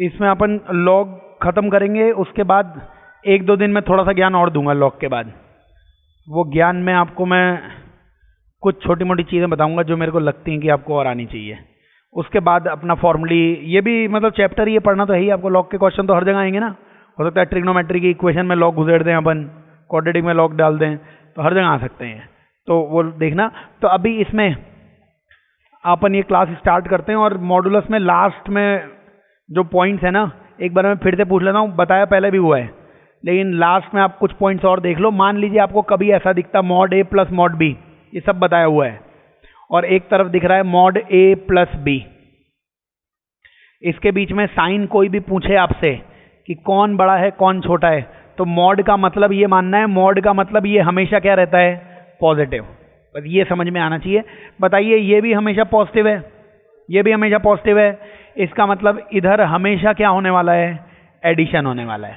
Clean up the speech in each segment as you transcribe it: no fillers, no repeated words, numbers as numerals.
इसमें अपन लॉग खत्म करेंगे, उसके बाद 1-2 दिन में थोड़ा सा ज्ञान और दूंगा लॉग के बाद। वो ज्ञान में आपको मैं कुछ छोटी मोटी चीज़ें बताऊंगा जो मेरे को लगती हैं कि आपको और आनी चाहिए। उसके बाद अपना फॉर्मली ये भी मतलब चैप्टर ये पढ़ना तो है ही आपको। लॉग के क्वेश्चन तो हर जगह आएंगे ना। हो सकता है ट्रिग्नोमेट्री की इक्वेशन में लॉग घुसेड़ दें अपन, क्वाड्रेटिक में लॉग डाल दें, तो हर जगह आ सकते हैं, तो वो देखना। तो अभी इसमें अपन ये क्लास स्टार्ट करते हैं और मॉडुलस में लास्ट में जो पॉइंट्स है ना, एक बार मैं फिर से पूछ लेता हूँ, बताया पहले भी हुआ है, लेकिन लास्ट में आप कुछ पॉइंट्स और देख लो। मान लीजिए आपको कभी ऐसा दिखता मॉड ए प्लस मॉड बी, ये सब बताया हुआ है, और एक तरफ दिख रहा है मॉड ए प्लस बी। इसके बीच में साइन कोई भी पूछे आपसे कि कौन बड़ा है कौन छोटा है, तो मॉड का मतलब ये मानना है, मॉड का मतलब ये हमेशा क्या रहता है, पॉजिटिव। बस ये समझ में आना चाहिए। बताइए ये भी हमेशा पॉजिटिव है, ये भी हमेशा पॉजिटिव है, इसका मतलब इधर हमेशा क्या होने वाला है, एडिशन होने वाला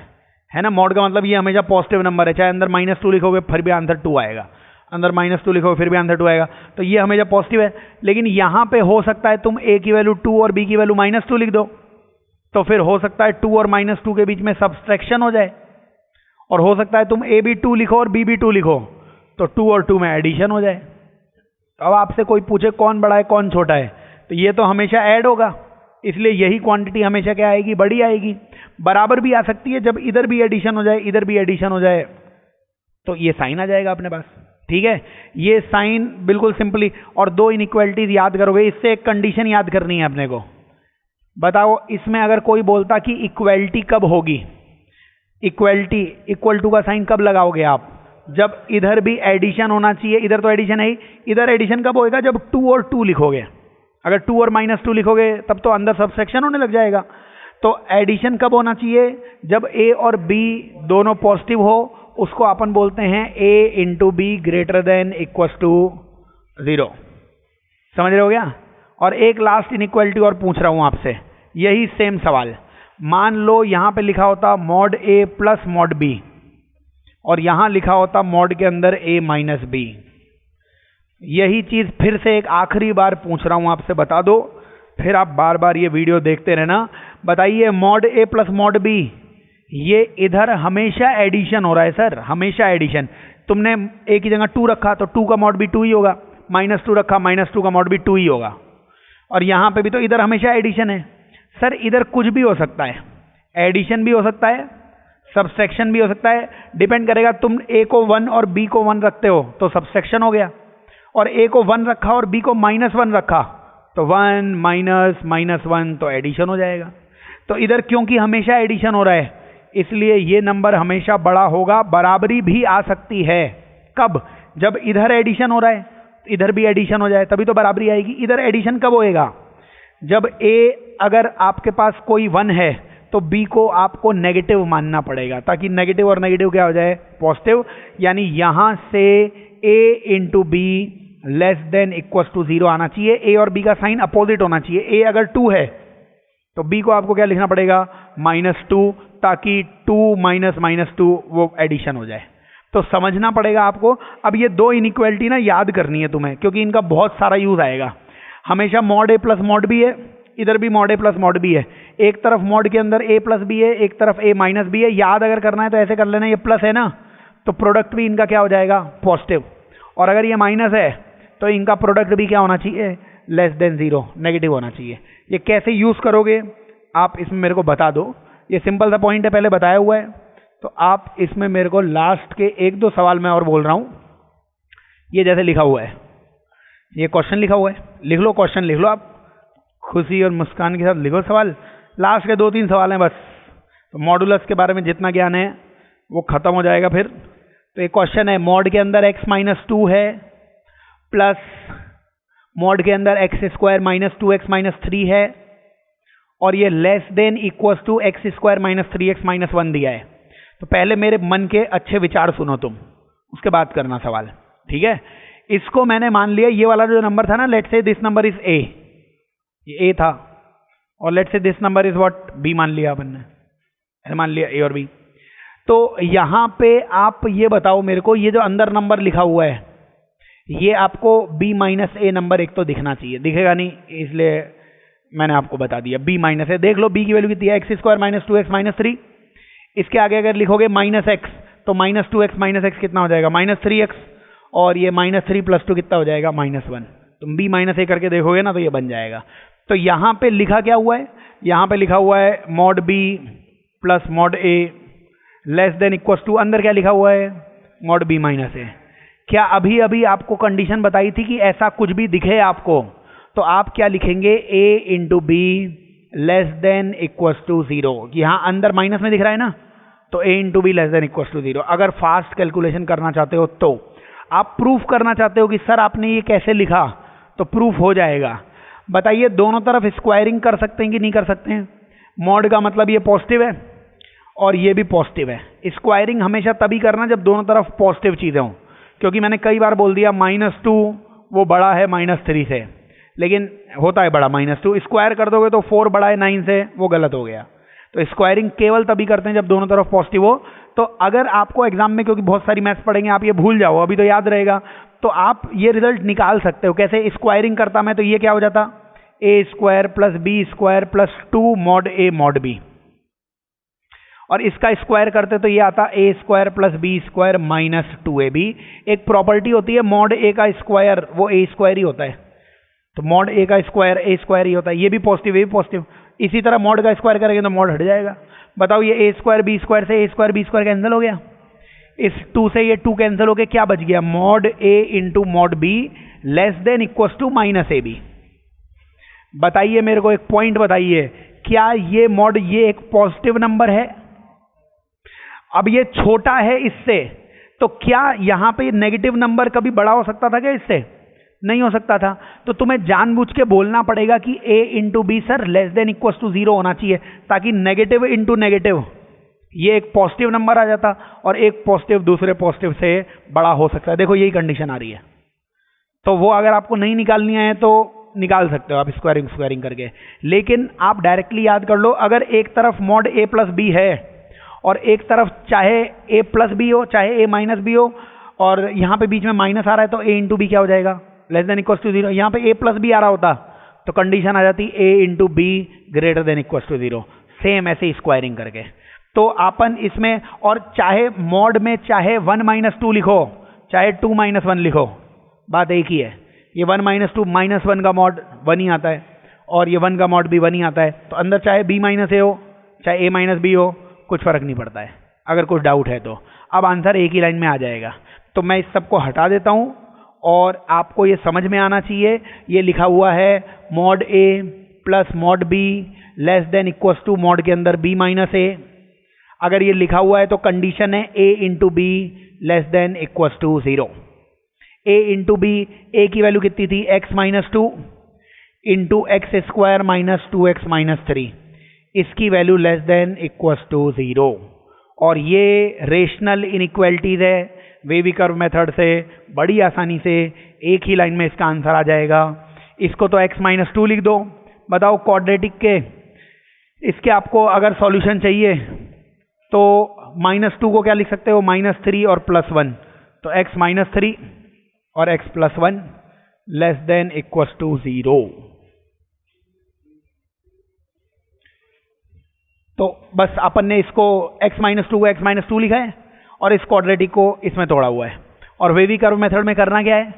है ना। मॉड का मतलब ये हमेशा पॉजिटिव नंबर है, चाहे अंदर -2 लिखोगे फिर भी आंसर 2 आएगा, अंदर -2 लिखोगे फिर भी आंसर 2 आएगा, तो ये हमेशा पॉजिटिव है। लेकिन यहाँ पे हो सकता है तुम a की वैल्यू 2 और b की वैल्यू -2 लिख दो, तो फिर हो सकता है 2 और -2 के बीच में सब्सट्रैक्शन हो जाए, और हो सकता है तुम a भी 2 लिखो और b भी 2 लिखो, तो 2 और 2 में एडिशन हो जाए। तो अब आपसे कोई पूछे कौन बड़ा है कौन छोटा है, तो ये तो हमेशा ऐड होगा, इसलिए यही क्वांटिटी हमेशा क्या आएगी, बड़ी आएगी। बराबर भी आ सकती है, जब इधर भी एडिशन हो जाए इधर भी एडिशन हो जाए, तो ये साइन आ जाएगा अपने पास। ठीक है, ये साइन बिल्कुल सिंपली। और 2 इनइक्वालिटीज याद करोगे, इससे एक कंडीशन याद करनी है अपने को। बताओ इसमें अगर कोई बोलता कि इक्वलिटी कब होगी, इक्वलिटी इक्वल टू का साइन कब लगाओगे आप, जब इधर भी एडिशन होना चाहिए, इधर तो एडिशन है ही, इधर एडिशन कब होएगा, जब 2 और 2 लिखोगे। अगर 2 और -2 लिखोगे तब तो अंदर सब्सट्रैक्शन होने लग जाएगा। तो एडिशन कब होना चाहिए, जब a और b दोनों पॉजिटिव हो, उसको अपन बोलते हैं a into B greater than equal to 0। समझ रहे हो क्या। और एक लास्ट इनइक्वालिटी और पूछ रहा हूं आपसे, यही सेम सवाल। मान लो यहां पे लिखा होता mod a plus mod b, और यहां लिखा होता मॉड के अंदर a माइनस b। यही चीज फिर से एक आखिरी बार पूछ रहा हूं आपसे, बता दो, फिर आप बार बार ये वीडियो देखते रहना। बताइए mod a plus mod b, ये इधर हमेशा एडिशन हो रहा है सर, हमेशा एडिशन। तुमने a की जगह 2 रखा तो 2 का मॉड भी 2 ही होगा, -2 रखा -2 का मॉड भी 2 ही होगा, और यहां पे भी तो इधर हमेशा एडिशन है। सर इधर कुछ भी हो सकता है, एडिशन भी हो सकता है, सब्सट्रैक्शन भी हो सकता है, डिपेंड करेगा। तुम a को 1 और b को 1 रखते हो तो सब्सट्रैक्शन हो गया, और a को 1 रखा और b को -1 रखा तो 1 -1 तो एडिशन हो जाएगा। तो इधर क्योंकि हमेशा एडिशन हो रहा है, इसलिए ये नंबर हमेशा बड़ा होगा। बराबरी भी आ सकती है, कब, जब इधर एडिशन हो रहा है इधर भी एडिशन हो जाए, तभी तो बराबरी आएगी। इधर एडिशन कब होएगा, जब a अगर आपके पास कोई 1 है तो b को आपको नेगेटिव मानना पड़ेगा, ताकि नेगेटिव और नेगेटिव क्या हो जाए, पॉजिटिव। यानी यहां से a into B less than equal to 0 आना चाहिए। a और b का साइन अपोजिट होना चाहिए। a अगर 2 है तो b को आपको क्या लिखना पड़ेगा, -2, ताकि 2 -2 वो एडिशन हो जाए। तो समझना पड़ेगा आपको। अब ये 2 इनइक्वालिटी ना याद करनी है तुम्हें, क्योंकि इनका बहुत सारा यूज आएगा। हमेशा mod a plus mod b है, इधर भी mod a plus mod b है। एक तरफ मॉड के अंदर a प्लस b है, एक तरफ a माइनस b है। याद अगर करना है तो ऐसे कर लेना, ये प्लस है ना तो प्रोडक्ट भी इनका क्या हो जाएगा, पॉजिटिव, और अगर ये माइनस है तो इनका प्रोडक्ट भी क्या होना चाहिए, लेस देन 0, नेगेटिव होना चाहिए। ये कैसे यूज करोगे आप इसमें मेरे को बता दो। ये सिंपल सा पॉइंट है, पहले बताया हुआ है, तो आप इसमें मेरे को लास्ट के 1-2 सवाल मैं और बोल रहा हूं। ये जैसे लिखा हुआ है, ये क्वेश्चन लिखा हुआ है, लिख लो क्वेश्चन, लिख लो आप खुशी और मुस्कान के साथ लिखो सवाल। लास्ट के 2-3 सवाल हैं बस, तो मॉडुलस के बारे में जितना ज्ञान है वो खत्म हो जाएगा फिर। तो एक क्वेश्चन है, मॉड के अंदर x-2 है प्लस मॉड के अंदर x² - 2x - 3 है, और ये less than equal to x² - 3x - 1 दिया है। तो पहले मेरे मन के अच्छे विचार सुनो तुम, उसके बाद करना सवाल, ठीक है। इसको मैंने मान लिया, ये वाला जो नंबर था ना, let's say this number is a, ये a था, और let's say this number is what, b मान लिया अपन ने, मान लिया a और b। तो यहां पे आप ये बताओ मेरे को, ये जो अंदर नंबर लिखा हुआ है ये आपको b - a नंबर एक तो दिखना चाहिए, दिखेगा नहीं, इसलिए मैंने आपको बता दिया b माइनस है। देख लो b की वैल्यू कितनी है, x square minus 2x minus 3। इसके आगे अगर लिखोगे माइनस एक्स तो माइनस 2x माइनस एक्स कितना हो जाएगा, माइनस 3x, और ये माइनस 3 प्लस 2 कितना हो जाएगा, माइनस 1। तुम b माइनस ए करके देखोगे ना तो ये बन जाएगा। तो यहाँ पे लिखा क्या हुआ है, यहाँ पे लिखा हुआ है mod b plus mod a less than equal to, अंदर क्या लिखा हुआ है, मॉड b माइनस ए। क्या अभी अभी आपको कंडीशन बताई थी कि ऐसा कुछ भी दिखे आपको तो आप क्या लिखेंगे, a into B less than equal to 0। यहाँ अंदर माइनस में दिख रहा है ना, तो a into B less than equal to 0। अगर फास्ट कैलकुलेशन करना चाहते हो तो आप प्रूफ करना चाहते हो कि सर आपने ये कैसे लिखा, तो प्रूफ हो जाएगा। बताइए दोनों तरफ स्क्वायरिंग कर सकते हैं कि नहीं कर सकते हैं। मॉड का मतलब ये पॉजिटिव है और ये भी पॉजिटिव है। स्क्वायरिंग हमेशा तभी करना जब दोनों तरफ पॉजिटिव चीज़ें हों, क्योंकि मैंने कई बार बोल दिया -2 वो बड़ा है -3 से, लेकिन होता है बड़ा -2। स्क्वायर कर दोगे तो 4 बड़ा है 9 से, वो गलत हो गया। तो स्क्वायरिंग केवल तभी करते हैं जब दोनों तरफ पॉजिटिव हो। तो अगर आपको एग्जाम में, क्योंकि बहुत सारी मैथ्स पढ़ेंगे आप, ये भूल जाओ, अभी तो याद रहेगा, तो आप ये रिजल्ट निकाल सकते हो। कैसे, स्क्वायरिंग करता मैं तो ये क्या हो जाता, a square plus B square plus 2 mod a mod b, और इसका स्क्वायर करते तो ये आता a square plus B square minus 2ab। एक प्रॉपर्टी होती है मॉड a का स्क्वायर, वो a स्क्वायर ही होता है, तो मॉड a का स्क्वायर a स्क्वायर ही होता है। ये भी पॉजिटिव, ये भी पॉजिटिव। इसी तरह मॉड का स्क्वायर करेंगे तो मॉड हट जाएगा। बताओ ये a स्क्वायर बी स्क्वायर से a square B square cancel हो गया, इस 2 से ये 2 कैंसिल हो गया, क्या बच गया, mod a into mod b less than equal to minus ab। बताइए मेरे को एक पॉइंट बताइए, क्या ये मॉड, ये एक पॉजिटिव नंबर है, अब ये छोटा है इससे, तो क्या यहां पे नेगेटिव नंबर कभी बड़ा हो सकता था क्या इससे, नहीं हो सकता था। तो तुम्हें जानबूझ के बोलना पड़ेगा कि a into B sir less than equal to 0 होना चाहिए, ताकि नेगेटिव इंटू नेगेटिव ये एक पॉजिटिव नंबर आ जाता और एक पॉजिटिव दूसरे पॉजिटिव से बड़ा हो सकता है। देखो यही कंडीशन आ रही है। तो वो अगर आपको नहीं निकालनी है तो निकाल सकते हो आप स्क्वायरिंग करके, लेकिन आप डायरेक्टली याद कर लो, अगर एक तरफ मॉड a प्लस बी है और एक तरफ चाहे a प्लस बी हो चाहे a माइनस बी हो, और यहाँ पे बीच में माइनस आ रहा है, तो a इंटू बी क्या हो जाएगा, लेस देन इक्वल टू 0। यहाँ पे a प्लस बी आ रहा होता तो कंडीशन आ जाती a into B greater than equal to 0। Same ऐसे स्क्वायरिंग करके तो अपन इसमें, और चाहे मॉड में चाहे 1 माइनस 2 लिखो चाहे 2 माइनस 1 लिखो, बात एक ही है। ये 1 माइनस 2 -1 का मॉड 1 ही आता है और ये 1 का मॉड भी 1 ही आता है। तो अंदर चाहे b माइनस ए हो चाहे a माइनस बी हो, कुछ फर्क नहीं पड़ता है। अगर कुछ डाउट है तो अब आंसर एक ही लाइन में आ जाएगा। तो मैं इस सबको हटा देता हूं और आपको ये समझ में आना चाहिए। ये लिखा हुआ है mod a plus mod b less than equal to mod के अंदर b माइनस ए। अगर ये लिखा हुआ है तो कंडीशन है a into B less than equal to 0। a into B, A की वैल्यू कितनी थी, x minus 2 into X square minus 2x minus 3, इसकी value less than equal to 0। और ये रेशनल इनइक्वालिटीज है, वेवी कर्व मेथड से बड़ी आसानी से एक ही लाइन में इसका आंसर आ जाएगा। इसको तो x माइनस 2 लिख दो। बताओ क्वाड्रेटिक के, इसके आपको अगर सॉल्यूशन चाहिए तो -2 को क्या लिख सकते हो, -3 और +1, तो x माइनस 3 और x plus 1 less than equal to 0। तो बस अपन ने इसको x माइनस 2 को x माइनस 2 लिखा है और इस क्वाड्रेटिक को इसमें तोड़ा हुआ है। और वेवी कर्व मेथड में करना क्या है,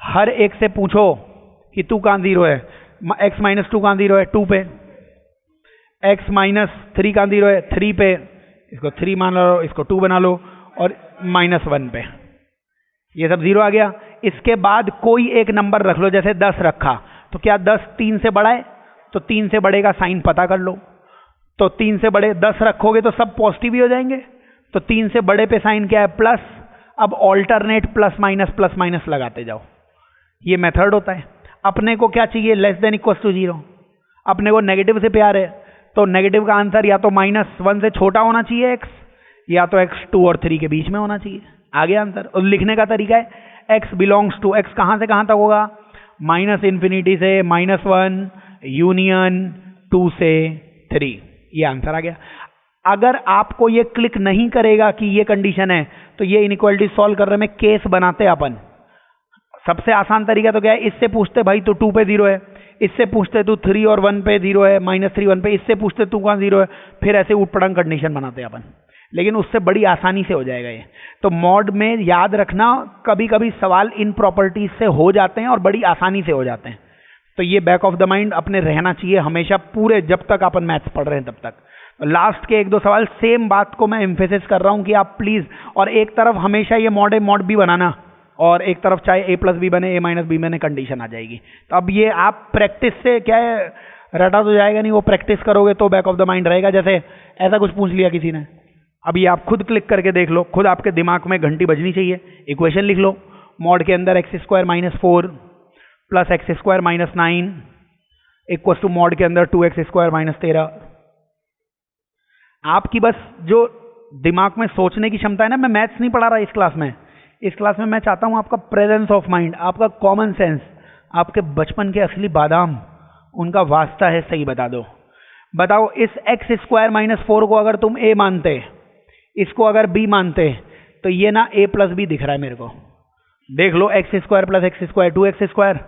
हर एक से पूछो कि तू कहाँ 0 है, x माइनस 2 कहाँ 0 है, 2 पे, x माइनस 3 कहाँ 0 है, 3 पे, इसको 3 मान लो, इसको 2 बना लो, और -1 पे, ये सब 0 आ गया। इसके बाद कोई एक नंबर रख लो, जैसे 10 रखा, तो क्या 10 3 से बड़ा है, तो 3 से बड़े का साइन पता कर लो। तो 3 से बड़े 10 रखोगे तो सब पॉजिटिव ही हो जाएंगे, तो 3 से बड़े पे साइन क्या है, प्लस। अब ऑल्टरनेट प्लस माइनस लगाते जाओ, ये मेथड होता है। अपने को क्या चाहिए, लेस देन इक्वल टू 0। अपने को नेगेटिव से प्यार है, तो नेगेटिव का आंसर या तो -1 से छोटा होना चाहिए x, या तो x 2 और 3 के बीच में होना चाहिए। आगे आंसर। और लिखने का तरीका है x बिलोंग्स टू, x कहाँ से कहाँ तक होगा, -∞ से -1 यूनियन 2 से 3, ये आंसर आ गया। अगर आपको ये क्लिक नहीं करेगा कि ये कंडीशन है, तो ये इनइक्वालिटी सॉल्व करने में केस बनाते अपन। सबसे आसान तरीका तो क्या है, इससे पूछते भाई तो 2 पे 0 है, इससे पूछते तू 3 और 1 पे 0 है, -3 1 पे, इससे पूछते तू कहाँ 0 है, फिर ऐसे ऊट पटांग कंडीशन बनाते हैं अपन, लेकिन उससे बड़ी आसानी से हो जाएगा ये। तो मॉड में याद रखना, कभी कभी सवाल इन प्रॉपर्टीज से हो जाते हैं और बड़ी आसानी से हो जाते हैं, तो ये बैक ऑफ द माइंड अपने रहना चाहिए हमेशा, पूरे जब तक अपन मैथ्स पढ़ रहे हैं तब तक। लास्ट के 1-2 सवाल सेम बात को मैं एम्फेसिस कर रहा हूं कि आप प्लीज, और एक तरफ हमेशा ये मॉड ए मॉड बी बनाना, और एक तरफ चाहे a+b बने, a-b बने, कंडीशन आ जाएगी। तो अब ये आप प्रैक्टिस से क्या है, रटा तो जाएगा नहीं, वो प्रैक्टिस करोगे तो बैक ऑफ द माइंड रहेगा। जैसे ऐसा कुछ पूछ लिया किसी ने, अब ये आप खुद क्लिक करके देख लो, खुद आपके दिमाग में घंटी बजनी चाहिए। इक्वेशन लिख लो, मॉड के अंदर x² - 4 + x² - 9 equal to mod के अंदर 2x² - 13। आपकी बस जो दिमाग में सोचने की क्षमता है ना, मैं मैथ्स नहीं पढ़ा रहा इस क्लास में, इस क्लास में मैं चाहता हूं आपका प्रेजेंस ऑफ माइंड, आपका कॉमन सेंस, आपके बचपन के असली बादाम, उनका वास्ता है सही बता दो। बताओ इस x² - 4 को अगर तुम a मानते, इसको अगर b मानते, तो ये ना a+b दिख रहा है मेरे को, देख लो x² + x² 2x²,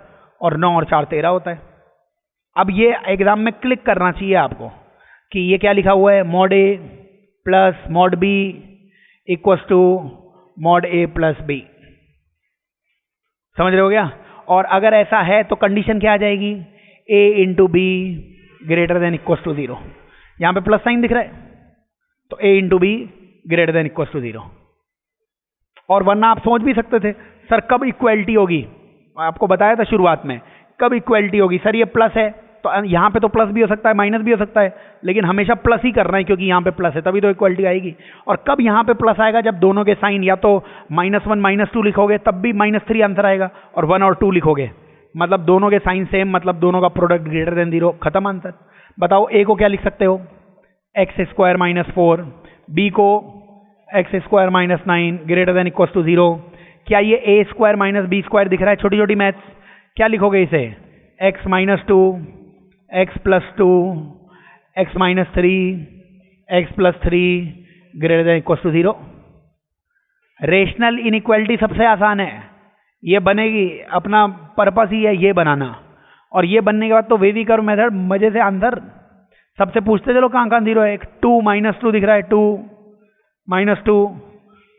और 9 और 4 13 होता है। अब ये एग्जाम में क्लिक करना चाहिए आपको कि ये क्या लिखा हुआ है, mod a + mod b equal to mod a + b, समझ रहे हो क्या? और अगर ऐसा है तो कंडीशन क्या आ जाएगी, a × b > 0। यहां पे प्लस साइन दिख रहा है, तो a × b > 0। और वरना आप सोच भी सकते थे सर कब इक्वलिटी होगी, आपको बताया था शुरुआत में, कब इक्वलिटी होगी सर, ये प्लस है तो यहाँ पे तो प्लस भी हो सकता है माइनस भी हो सकता है, लेकिन हमेशा प्लस ही करना है क्योंकि यहाँ पे प्लस है, तभी तो इक्वलिटी आएगी। और कब यहाँ पे प्लस आएगा, जब दोनों के साइन या तो -1 -2 लिखोगे तब भी -3 आंसर आएगा, और 1 और 2 लिखोगे मतलब दोनों के साइन सेम, मतलब दोनों का प्रोडक्ट > 0, खत्म आंसर। बताओ a को क्या लिख सकते हो, x² - 4, b को x² - 9 > 0। क्या ये a² - b² दिख रहा है, छोटी छोटी मैथ्स, क्या लिखोगे इसे, x - 2 x + 2 x - 3 x + 3 > 0। Rational inequality सबसे आसान है, ये बनेगी, अपना पर्पस ही है ये बनाना, और ये बनने के बाद तो वेवी कर्व मेथड, मजे से आंसर। सबसे पूछते चलो कहाँ कहाँ 0 है, 2 - 2 दिख रहा है, 2 - 2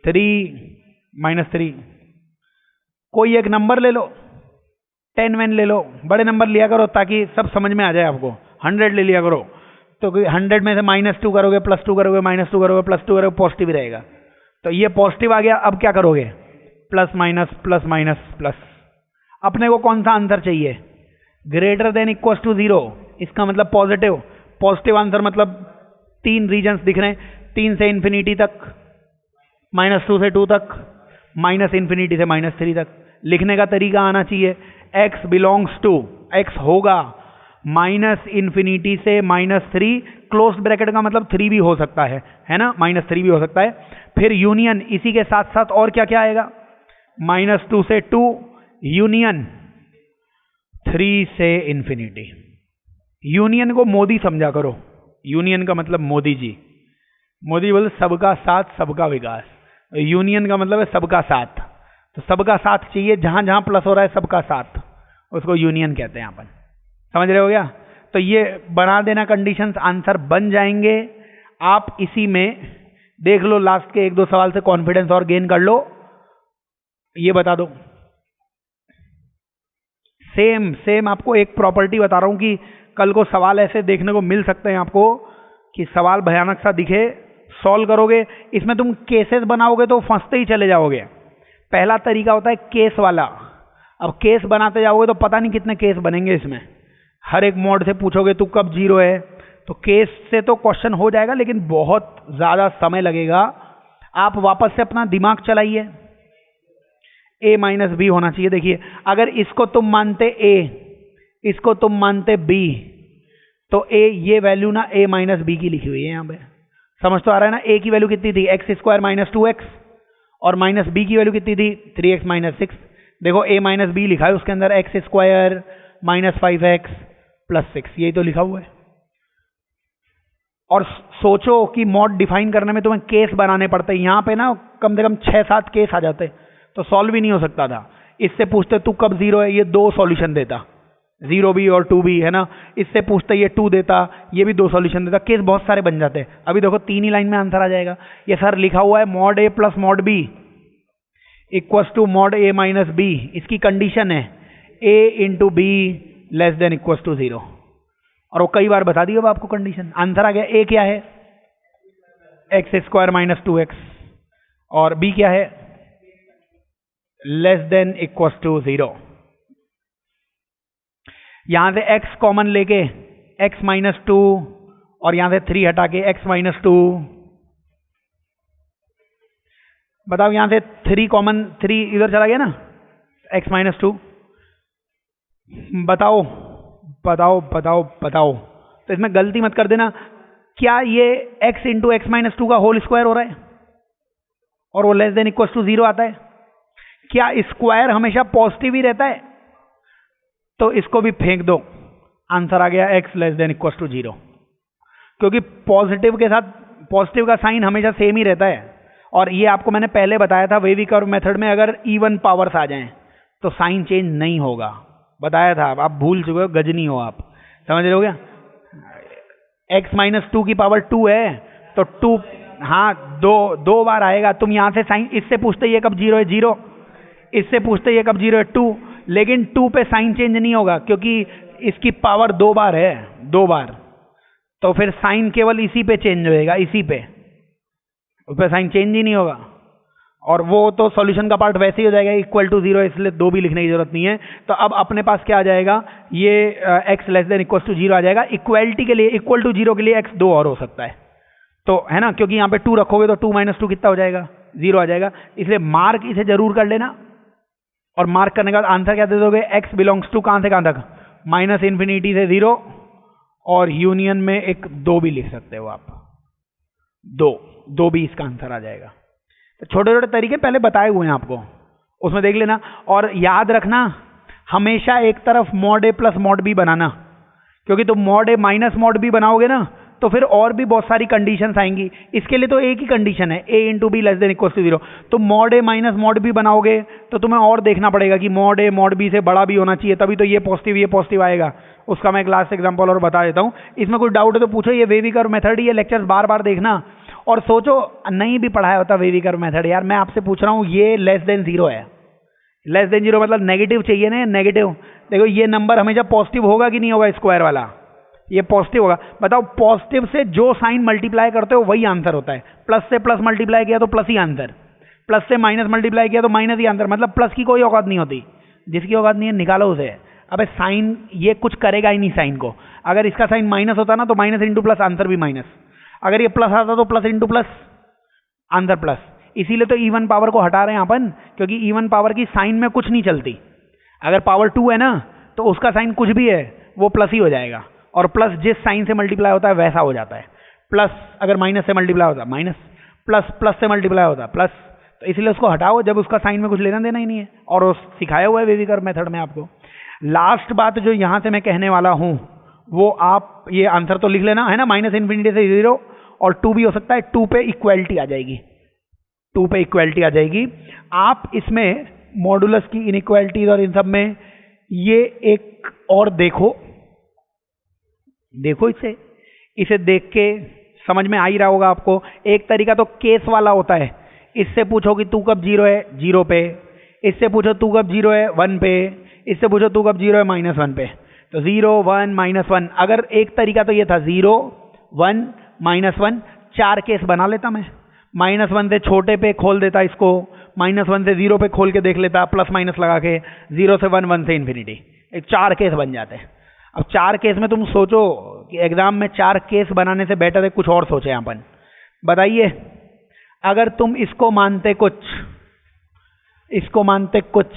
3 - 3, कोई एक नंबर ले लो, 10 मैन ले लो, बड़े नंबर लिया करो ताकि सब समझ में आ जाए आपको। 100 ले लिया करो, तो 100 में से -2 करोगे, +2 करोगे, -2 करोगे, +2 करोगे, पॉजिटिव रहेगा। तो ये पॉजिटिव आ गया, अब क्या करोगे, प्लस माइनस प्लस। अपने को कौन सा आंसर चाहिए, > 0, इसका मतलब पॉजिटिव। पॉजिटिव आंसर मतलब 3 रीजन्स दिख रहे हैं, 3 से इन्फिनिटी तक, -2 से 2 तक, -∞ से -3 तक। लिखने का तरीका आना चाहिए, x बिलोंग्स टू, x होगा -∞ से -3, क्लोज्ड ब्रैकेट का मतलब 3 भी हो सकता है ना, -3 भी हो सकता है। फिर यूनियन, इसी के साथ साथ और क्या क्या आएगा, -2 से 2, यूनियन 3 से इन्फिनिटी। यूनियन को मोदी समझा करो, यूनियन का मतलब मोदी जी, मोदी बोले सबका साथ सबका विकास, यूनियन का मतलब है सबका साथ। तो सबका साथ चाहिए, जहां जहां प्लस हो रहा है सबका साथ, उसको यूनियन कहते हैं अपन, समझ रहे हो क्या? तो ये बना देना कंडीशंस, आंसर बन जाएंगे। आप इसी में देख लो, लास्ट के 1-2 सवाल से कॉन्फिडेंस और गेन कर लो। ये बता दो, सेम आपको एक प्रॉपर्टी बता रहा हूं कि कल को सवाल ऐसे देखने को मिल सकते हैं आपको कि सवाल भयानक सा दिखे, सॉल्व करोगे, इसमें तुम केसेस बनाओगे तो फंसते ही चले जाओगे। पहला तरीका होता है केस वाला, अब केस बनाते जाओगे तो पता नहीं कितने केस बनेंगे इसमें, हर एक मोड से पूछोगे तू कब 0 है, तो केस से तो क्वेश्चन हो जाएगा लेकिन बहुत ज़्यादा समय लगेगा। आप वापस से अपना दिमाग चलाइए, a - b होना चाहिए। देखिए अगर इसको तुम मानते a, इसको तुम मानते b, तो a ये वैल्यू ना a - b की लिखी हुई है यहाँ पे, समझ तो आ रहा है ना। a की वैल्यू कितनी थी, x² - 2x, और -b की वैल्यू कितनी थी, 3x - 6। देखो a - b लिखा है उसके अंदर, x² - 5x + 6, यही तो लिखा हुआ है। और सोचो कि मॉड डिफाइन करने में तुम्हें केस बनाने पड़ते, यहाँ पे ना कम से कम 6-7 केस आ जाते तो सॉल्व भी नहीं हो सकता था। इससे पूछते तू कब 0 है, ये 2 सॉल्यूशन देता, 0b और 2b, है ना। इससे पूछते ये 2 देता, ये भी 2 सॉल्यूशन देता, केस बहुत सारे बन जाते हैं। अभी देखो 3 ही लाइन में आंसर आ जाएगा। ये सर लिखा हुआ है mod a plus mod b equals to mod a minus b। इसकी कंडीशन है a into B less than equals to 0, और वो कई बार बता दिया अब आपको कंडीशन। आंसर आ गया। a क्या है? एक्स स्क्वायर माइनस 2x, और b क्या है? Less than equals to 0। यहां से x कॉमन लेके x माइनस 2, और यहां से 3 हटा के x माइनस 2। बताओ यहां से 3 कॉमन, 3 इधर चला गया ना, x माइनस 2। बताओ बताओ बताओ बताओ, तो इसमें गलती मत कर देना। क्या ये x इंटू एक्स माइनस 2 का होल स्क्वायर हो रहा है और वो लेस देन इक्वल टू 0 आता है? क्या स्क्वायर हमेशा पॉजिटिव ही रहता है? तो इसको भी फेंक दो, आंसर आ गया x less than equal to 0, क्योंकि पॉजिटिव के साथ पॉजिटिव का साइन हमेशा सेम ही रहता है। और ये आपको मैंने पहले बताया था, वेवी कर्व मेथड में अगर इवन पावर्स आ जाएं तो साइन चेंज नहीं होगा, बताया था। आप भूल चुके हो, गजनी हो आप, समझ रहे हो क्या? x माइनस 2 की पावर 2 है तो 2, हाँ, दो बार आएगा। तुम यहां से साइन, इससे पूछते ये कब 0 है 0, इससे पूछते ये कब 0 है 2, लेकिन 2 पे साइन चेंज नहीं होगा क्योंकि इसकी पावर 2 बार है, 2 बार, तो फिर साइन केवल इसी पे चेंज होएगा, इसी पे, उस पर साइन चेंज ही नहीं होगा। और वो तो सॉल्यूशन का पार्ट वैसे ही हो जाएगा इक्वल टू 0, इसलिए 2 भी लिखने की जरूरत नहीं है। तो अब अपने पास क्या आ जाएगा, ये x less than equal to 0 आ जाएगा। इक्वलिटी के लिए, इक्वल टू 0 के लिए x 2 और हो सकता है, तो है ना, क्योंकि यहाँ पे 2 रखोगे तो 2 माइनस 2 कितना हो जाएगा, 0 आ जाएगा। इसलिए मार्क इसे जरूर कर लेना, और मार्क करने के बाद आंसर क्या दे दोगे, x बिलोंग्स टू कहाँ से कहाँ तक, माइनस इन्फिनिटी से 0, और यूनियन में एक 2 भी लिख सकते हो आप, 2 भी इसका आंसर आ जाएगा। तो छोटे छोटे तरीके पहले बताए हुए हैं आपको, उसमें देख लेना। और याद रखना हमेशा एक तरफ mod a plus mod b बनाना, क्योंकि तुम mod a minus mod b बनाओगे ना तो फिर और भी बहुत सारी कंडीशंस आएंगी। इसके लिए तो एक ही कंडीशन है, a into B less than equal to 0। तुम mod a minus mod b बनाओगे तो तुम्हें और देखना पड़ेगा कि मॉड a मॉड b से बड़ा भी होना चाहिए, तभी तो ये पॉजिटिव आएगा। उसका मैं एक लास्ट एग्जाम्पल और बता देता हूँ। इसमें कोई डाउट है तो पूछो। ये वेवी कर्व मेथड, ये लेक्चर्स बार बार देखना, और सोचो नहीं भी पढ़ाया होता वेवी कर्व मेथड, यार मैं आपसे पूछ रहा हूँ, ये लेस देन 0 है, लेस देन 0 मतलब नेगेटिव चाहिए ना, नेगेटिव। देखो ये नंबर हमेशा पॉजिटिव होगा कि नहीं होगा, स्क्वायर वाला ये पॉजिटिव होगा। बताओ पॉजिटिव से जो साइन मल्टीप्लाई करते हो वही आंसर होता है, प्लस से प्लस मल्टीप्लाई किया तो प्लस ही आंसर, प्लस से माइनस मल्टीप्लाई किया तो माइनस ही आंसर, मतलब प्लस की कोई औकात नहीं होती। जिसकी औकात नहीं है निकालो उसे। अबे साइन ये कुछ करेगा ही नहीं साइन को, अगर इसका साइन माइनस होता ना तो माइनस इंटू प्लस आंसर भी माइनस, अगर ये प्लस आता तो plus into plus answer plus. इसीलिए तो इवन पावर को हटा रहे हैं अपन, क्योंकि इवन पावर की साइन में कुछ नहीं चलती। अगर पावर 2 है ना तो उसका साइन कुछ भी है वो प्लस ही हो जाएगा, और प्लस जिस साइन से मल्टीप्लाई होता है वैसा हो जाता है। प्लस अगर माइनस से मल्टीप्लाई होता है माइनस, प्लस प्लस से मल्टीप्लाई होता है प्लस, तो इसीलिए उसको हटाओ जब उसका साइन में कुछ लेना देना ही नहीं है। और वो सिखाया हुआ है वेवी कर्व मेथड में आपको। लास्ट बात जो यहाँ से मैं कहने वाला हूँ वो आप ये आंसर तो लिख लेना, है ना, माइनस इन्फिनिटी से 0, और 2 भी हो सकता है, 2 पे इक्वलिटी आ जाएगी, 2 पे इक्वलिटी आ जाएगी। आप इसमें मॉडुलस की इनइक्वालिटीज और इन सब में ये एक और देखो इसे देख के समझ में आ ही रहा होगा आपको। एक तरीका तो केस वाला होता है, इससे पूछो कि तू कब 0 है 0 पे, इससे पूछो तू कब 0 है 1 पे, इससे पूछो तू कब 0 है -1 पे। तो 0 1 -1, अगर एक तरीका तो ये था 0 1 -1, 4 केस बना लेता मैं। -1 से छोटे पे खोल देता इसको, -1 से 0 पे खोल के देख लेता, प्लस माइनस लगा के, 0 से 1 1 से इन्फिनिटी, 4 केस बन जाते हैं। अब 4 केस में तुम सोचो कि एग्जाम में 4 केस बनाने से बेटर है कुछ और सोचे अपन। बताइए अगर तुम इसको मानते कुछ, इसको मानते कुछ,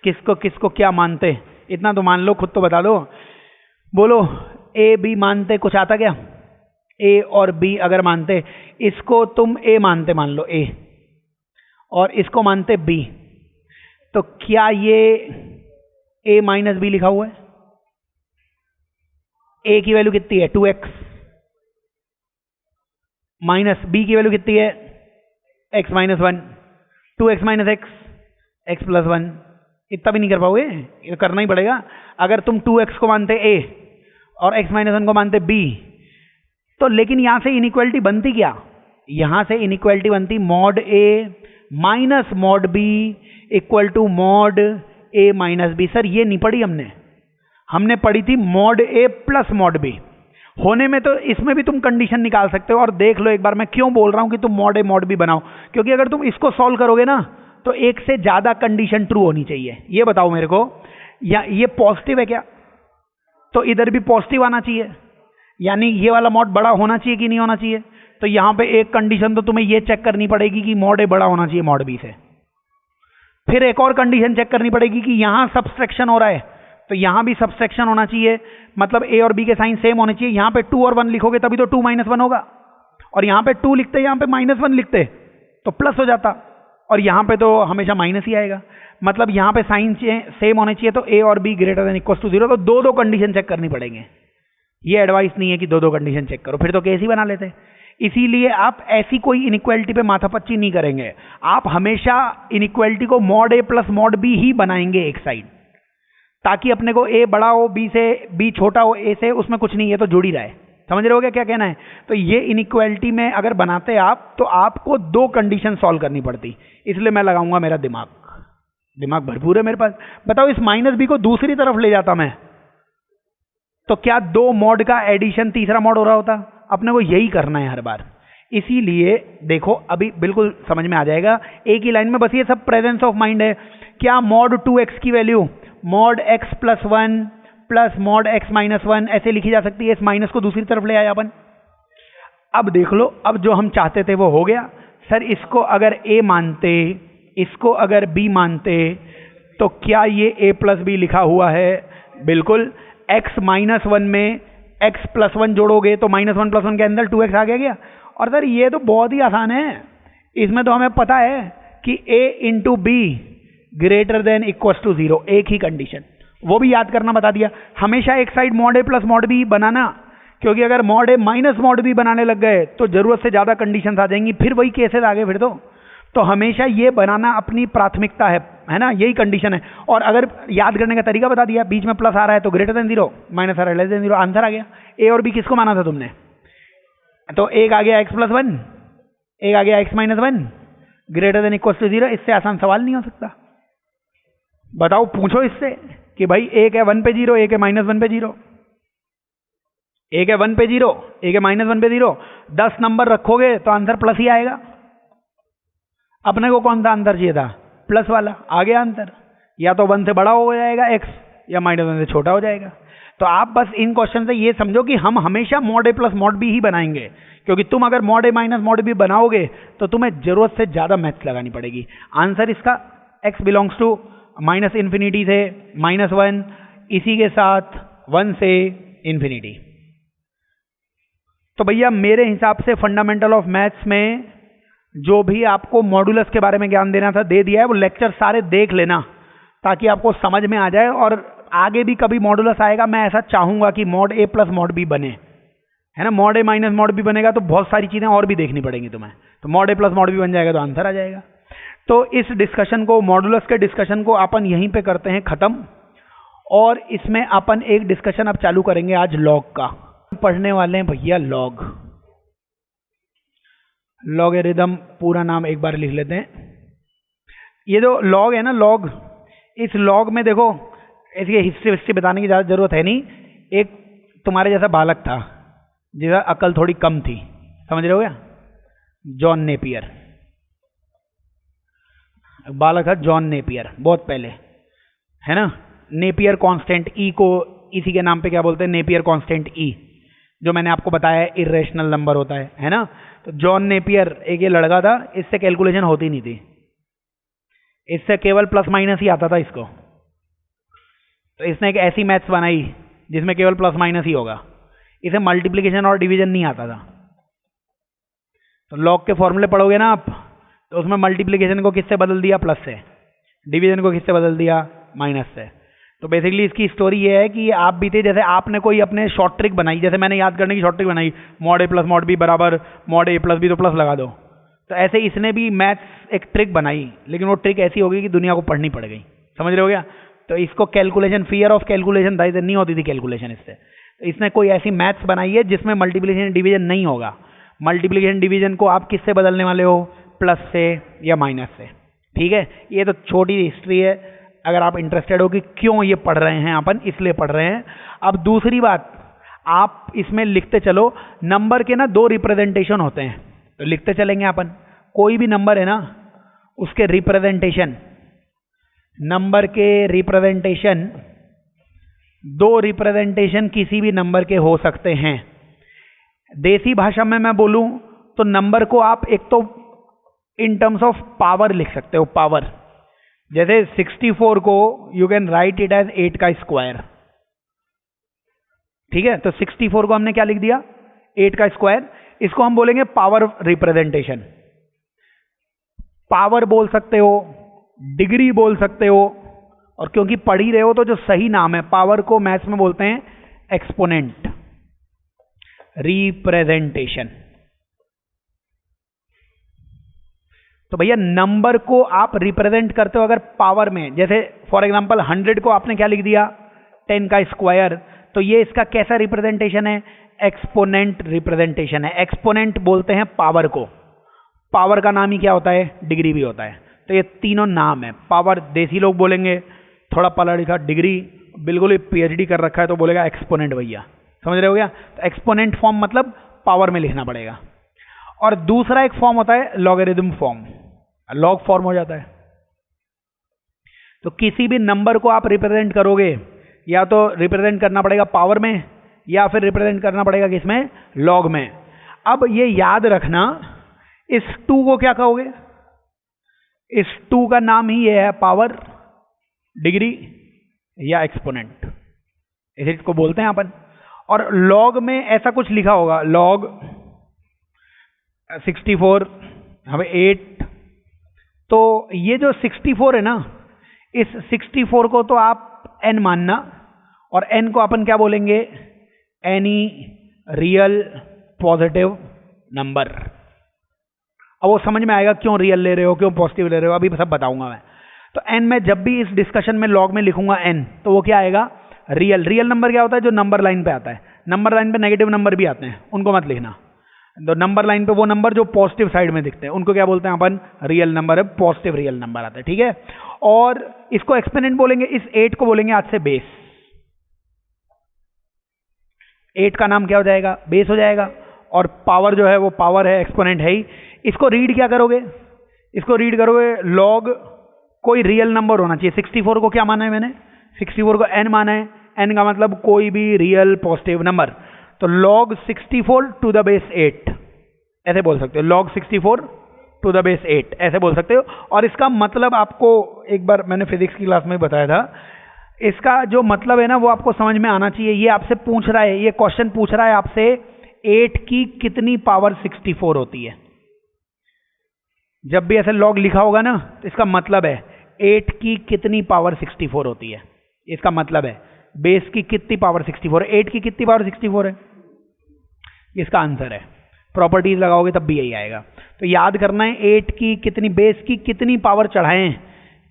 किसको किसको क्या मानते, इतना तो मान लो, खुद तो बता दो। बोलो ए बी मानते, कुछ आता क्या? ए और बी अगर मानते, इसको तुम ए मानते, मान लो ए, और इसको मानते बी, तो क्या ये ए माइनस बी लिखा हुआ है? ए की वैल्यू कितनी है 2x, माइनस बी की वैल्यू कितनी है x -1, 2x - x, x + 1, इतना भी नहीं कर पाओगे, ये करना ही पड़ेगा। अगर तुम 2x को मानते a और x माइनस 1 को मानते b, तो लेकिन यहां से इनइक्वालिटी बनती क्या, यहां से इनइक्वालिटी बनती mod a minus mod b equal to mod a minus b। Sir ये नहीं पढ़ी हमने पढ़ी थी mod a plus mod b। होने में तो इसमें भी तुम कंडीशन निकाल सकते हो, और देख लो एक बार मैं क्यों बोल रहा हूं कि तुम मॉड a मॉड b बनाओ, क्योंकि अगर तुम इसको सॉल्व करोगे ना तो एक से ज्यादा कंडीशन ट्रू होनी चाहिए। ये बताओ मेरे को, या ये पॉजिटिव है क्या, तो इधर भी पॉजिटिव आना चाहिए, यानी ये वाला मॉड बड़ा होना चाहिए कि नहीं होना चाहिए। तो यहां पे एक कंडीशन तो तुम्हें ये चेक करनी पड़ेगी कि मॉड a बड़ा होना चाहिए मॉड b से। फिर एक और कंडीशन चेक करनी पड़ेगी कि यहां सब्सट्रैक्शन हो रहा है, तो यहां भी सब्सट्रैक्शन होना चाहिए, मतलब a और b के साइन सेम होने चाहिए। यहां पे 2 और 1 लिखोगे तभी तो 2 माइनस 1 होगा, और यहां पे 2 लिखते यहां पे माइनस 1 लिखते तो प्लस हो जाता, और यहां पे तो हमेशा माइनस ही आएगा। मतलब यहां पे साइन सेम होने चाहिए, तो a और b greater than equal to 0। तो दो कंडीशन चेक करनी पड़ेंगे। ये एडवाइस नहीं है कि दो कंडीशन चेक करो, फिर तो केस ही बना लेते। इसीलिए आप ऐसी कोई इनइक्वालिटी पे माथापच्ची नहीं करेंगे, आप हमेशा इनइक्वालिटी को mod a plus mod b ही बनाएंगे एक साइड, ताकि अपने को a बड़ा हो b से, b छोटा हो a से, उसमें कुछ नहीं है तो जुड़ ही रहा है। समझ रहे हो क्या कहना है। तो ये इनइक्वालिटी में अगर बनाते आप तो आपको दो कंडीशन सॉल्व करनी पड़ती, इसलिए मैं लगाऊंगा मेरा दिमाग भरपूर है मेरे पास। बताओ इस माइनस b को दूसरी तरफ ले जाता मैं, तो क्या दो मॉड का एडिशन तीसरा मॉड हो रहा होता। अपने को यही करना है हर बार। इसीलिए देखो अभी बिल्कुल समझ में आ जाएगा, एक ही लाइन में, बस ये सब प्रेजेंस ऑफ माइंड है। क्या मॉड 2x की value mod x plus 1 plus mod x minus 1 ऐसे लिखी जा सकती है। इस माइनस को दूसरी तरफ ले आया अपन। अब देख लो, अब जो हम चाहते थे वो हो गया। सर इसको अगर a मानते, इसको अगर b मानते, तो क्या ये a प्लस b लिखा हुआ है। बिल्कुल। x माइनस 1 में x प्लस 1 जोड़ोगे तो माइनस 1 प्लस 1 के अंदर 2x आ गया। और सर ये तो बहुत ही आसान है, इसमें तो हमें पता है कि a into B greater than equal to 0, एक ही कंडीशन, वो भी याद करना बता दिया। हमेशा एक side mod a plus mod b बनाना, क्योंकि अगर mod a minus mod b बनाने लग गए तो जरूरत से ज्यादा कंडीशन आ जाएंगी, फिर वही केसेस आ गए फिर तो हमेशा ये बनाना अपनी प्राथमिकता है ना, यही कंडीशन है। और अगर याद करने का तरीका बता दिया, बीच में प्लस आ रहा है तो ग्रेटर देन 0, माइनस आ रहा है लेस देन 0, आंसर आ गया। ए और बी किसको माना था तुमने, तो एक आ गया x प्लस 1, एक आ गया x minus 1 greater than equal to 0। इससे आसान सवाल नहीं हो सकता। बताओ, पूछो इससे कि भाई एक है 1 पे 0, एक है माइनस 1 पे 0, एक है 1 पे 0, एक है माइनस 1 पे 0, 10 नंबर रखोगे तो आंसर प्लस ही आएगा। अपने को कौन सा आंसर चाहिए था, प्लस वाला, आ गया आंसर। या तो 1 से बड़ा हो जाएगा x, या माइनस 1 से छोटा हो जाएगा। तो आप बस इन क्वेश्चन से ये समझो कि हम हमेशा mod a plus mod b ही बनाएंगे, क्योंकि तुम अगर mod a minus mod b बनाओगे तो तुम्हें जरूरत से ज्यादा मैथ्स लगानी पड़ेगी। आंसर इसका x belongs to minus infinity से माइनस 1, इसी के साथ 1 से इन्फिनिटी। तो भैया मेरे हिसाब से फंडामेंटल ऑफ मैथ्स में जो भी आपको मॉडुलस के बारे में ज्ञान देना था दे दिया है। वो लेक्चर सारे देख लेना ताकि आपको समझ में आ जाए, और आगे भी कभी मॉडुलस आएगा मैं ऐसा चाहूंगा कि mod a plus mod b बने, है ना। Mod a minus mod b बनेगा तो बहुत सारी चीजें और भी देखनी पड़ेंगी तुम्हें, तो mod a plus mod b बन जाएगा तो आंसर आ जाएगा। तो इस डिस्कशन को, मॉडुलस के डिस्कशन को अपन यहीं पे करते हैं खत्म, और इसमें अपन एक डिस्कशन अब चालू करेंगे आज लॉग का। पढ़ने वाले हैं भैया लॉग, लॉगरिथम पूरा नाम एक बार लिख लेते हैं। ये जो लॉग है ना, लॉग, इस लॉग में देखो इसकी हिस्ट्री बताने की ज़्यादा जरूरत है नहीं। एक तुम्हारे जैसा बालक था जिसका अकल थोड़ी कम थी, समझ रहे हो क्या, जॉन नेपियर। बालक था जॉन नेपियर, बहुत पहले, है ना। नेपियर कांस्टेंट, ई को इसी के नाम पे क्या बोलते हैं, नेपियर कांस्टेंट ई, जो मैंने आपको बताया है इर्रेशनल नंबर होता है ना। तो जॉन नेपियर एक ये लड़का था, इससे कैलकुलेशन होती नहीं थी, इससे केवल प्लस माइनस ही आता था इसको। तो इसने एक ऐसी मैथ्स बनाई जिसमें केवल प्लस माइनस ही होगा, इसे मल्टीप्लिकेशन और डिवीजन नहीं आता था। तो लॉग के फॉर्मूले पढ़ोगे ना आप, तो उसमें मल्टीप्लिकेशन को किससे बदल दिया, प्लस से, डिवीजन को किससे बदल दिया, माइनस से। तो बेसिकली इसकी स्टोरी ये है कि आप भी थे, जैसे आपने कोई अपने शॉर्ट ट्रिक बनाई, जैसे मैंने याद करने की शॉर्ट ट्रिक बनाई, mod a plus mod b बराबर मॉड a प्लस b, तो प्लस लगा दो। तो ऐसे इसने भी मैथ्स एक ट्रिक बनाई, लेकिन वो ट्रिक ऐसी होगी कि दुनिया को पढ़नी पड़ गई। समझ रहे हो क्या? तो इसको कैलकुलेशन, फियर ऑफ कैलकुलेशन था, इसे नहीं होती थी कैलकुलेशन इससे। तो इसने कोई ऐसी मैथ्स बनाई है जिसमें मल्टीप्लिकेशन डिवीजन नहीं होगा। मल्टीप्लिकेशन डिवीजन को आप किससे बदलने वाले हो? प्लस से या माइनस से। ठीक है, ये तो छोटी हिस्ट्री है, अगर आप इंटरेस्टेड हो कि क्यों ये पढ़ रहे हैं अपन, इसलिए पढ़ रहे हैं। अब दूसरी बात, आप इसमें लिखते चलो, नंबर के ना दो रिप्रेजेंटेशन होते हैं, तो लिखते चलेंगे अपन। कोई भी नंबर है ना, उसके रिप्रेजेंटेशन, नंबर के रिप्रेजेंटेशन, दो रिप्रेजेंटेशन किसी भी नंबर के हो सकते हैं। देसी भाषा में मैं बोलूं तो नंबर को आप एक तो इन टर्म्स ऑफ पावर लिख सकते हो, पावर। जैसे 64 को you can write it as 8 का स्क्वायर। ठीक है, तो 64 को हमने क्या लिख दिया? 8 का स्क्वायर। इसको हम बोलेंगे पावर रिप्रेजेंटेशन। पावर बोल सकते हो, डिग्री बोल सकते हो, और क्योंकि पढ़ ही रहे हो तो जो सही नाम है पावर को मैथ्स में बोलते हैं एक्सपोनेंट रिप्रेजेंटेशन। तो भैया नंबर को आप रिप्रेजेंट करते हो अगर पावर में, जैसे फॉर एग्जांपल 100 को आपने क्या लिख दिया? 10 का स्क्वायर। तो ये इसका कैसा रिप्रेजेंटेशन है? एक्सपोनेंट रिप्रेजेंटेशन है। एक्सपोनेंट बोलते हैं पावर को। पावर का नाम ही क्या होता है? डिग्री भी होता है। तो ये तीनों नाम है। पावर देसी लोग बोलेंगे, थोड़ा पढ़ा लिखा, डिग्री बिल्कुल ही पीएचडी कर रखा है तो बोलेगा एक्सपोनेंट भैया। समझ रहे हो क्या? तो एक्सपोनेंट फॉर्म मतलब पावर में लिखना पड़ेगा। और दूसरा एक फॉर्म होता है लॉगरिथम फॉर्म, लॉग फॉर्म हो जाता है। तो किसी भी नंबर को आप रिप्रेजेंट करोगे, या तो रिप्रेजेंट करना पड़ेगा पावर में, या फिर रिप्रेजेंट करना पड़ेगा किसमें? लॉग में। अब ये याद रखना, इस 2 को क्या कहोगे? इस 2 का नाम ही ये है पावर, डिग्री या एक्सपोनेंट, इसको बोलते हैं अपन। और लॉग में ऐसा कुछ लिखा होगा, लॉग 64 हमें 8। तो ये जो 64 है ना, इस 64 को तो आप n मानना, और n को अपन क्या बोलेंगे? Any real positive number. अब वो समझ में आएगा क्यों रियल ले रहे हो, क्यों पॉजिटिव ले रहे हो, अभी सब बताऊंगा मैं। तो n में जब भी इस डिस्कशन में लॉग में लिखूंगा n, तो वो क्या आएगा? रियल। रियल नंबर क्या होता है? जो नंबर लाइन पे आता है। नंबर लाइन पे नेगेटिव नंबर भी आते हैं, उनको मत लिखना। तो नंबर लाइन पे वो नंबर जो पॉजिटिव साइड में दिखते हैं उनको क्या बोलते हैं अपन? रियल नंबर है, पॉजिटिव रियल नंबर आता है। ठीक है, और इसको एक्सपोनेंट बोलेंगे, इस 8 को बोलेंगे आज से बेस। 8 का नाम क्या हो जाएगा? बेस हो जाएगा। और पावर जो है वो पावर है, एक्सपोनेंट है ही। इसको रीड क्या करोगे? इसको रीड करोगे लॉग कोई रियल नंबर होना चाहिए। 64 को क्या माना है मैंने? 64 को n माना है। n का मतलब कोई भी रियल पॉजिटिव नंबर। तो log 64 टू द बेस 8 ऐसे बोल सकते हो। log 64 टू द बेस 8 ऐसे बोल सकते हो। और इसका मतलब आपको एक बार मैंने फिजिक्स की क्लास में बताया था, इसका जो मतलब है ना वो आपको समझ में आना चाहिए। ये आपसे पूछ रहा है, ये क्वेश्चन पूछ रहा है आपसे 8 की कितनी पावर 64 होती है। जब भी ऐसे log लिखा होगा ना तो इसका मतलब है 8 की कितनी पावर 64 होती है। इसका मतलब है बेस की कितनी पावर 64 है, 8 की कितनी पावर 64 है, इसका आंसर है। प्रॉपर्टीज लगाओगे तब भी यही आएगा। तो याद करना है 8 की कितनी, बेस की कितनी पावर चढ़ाएं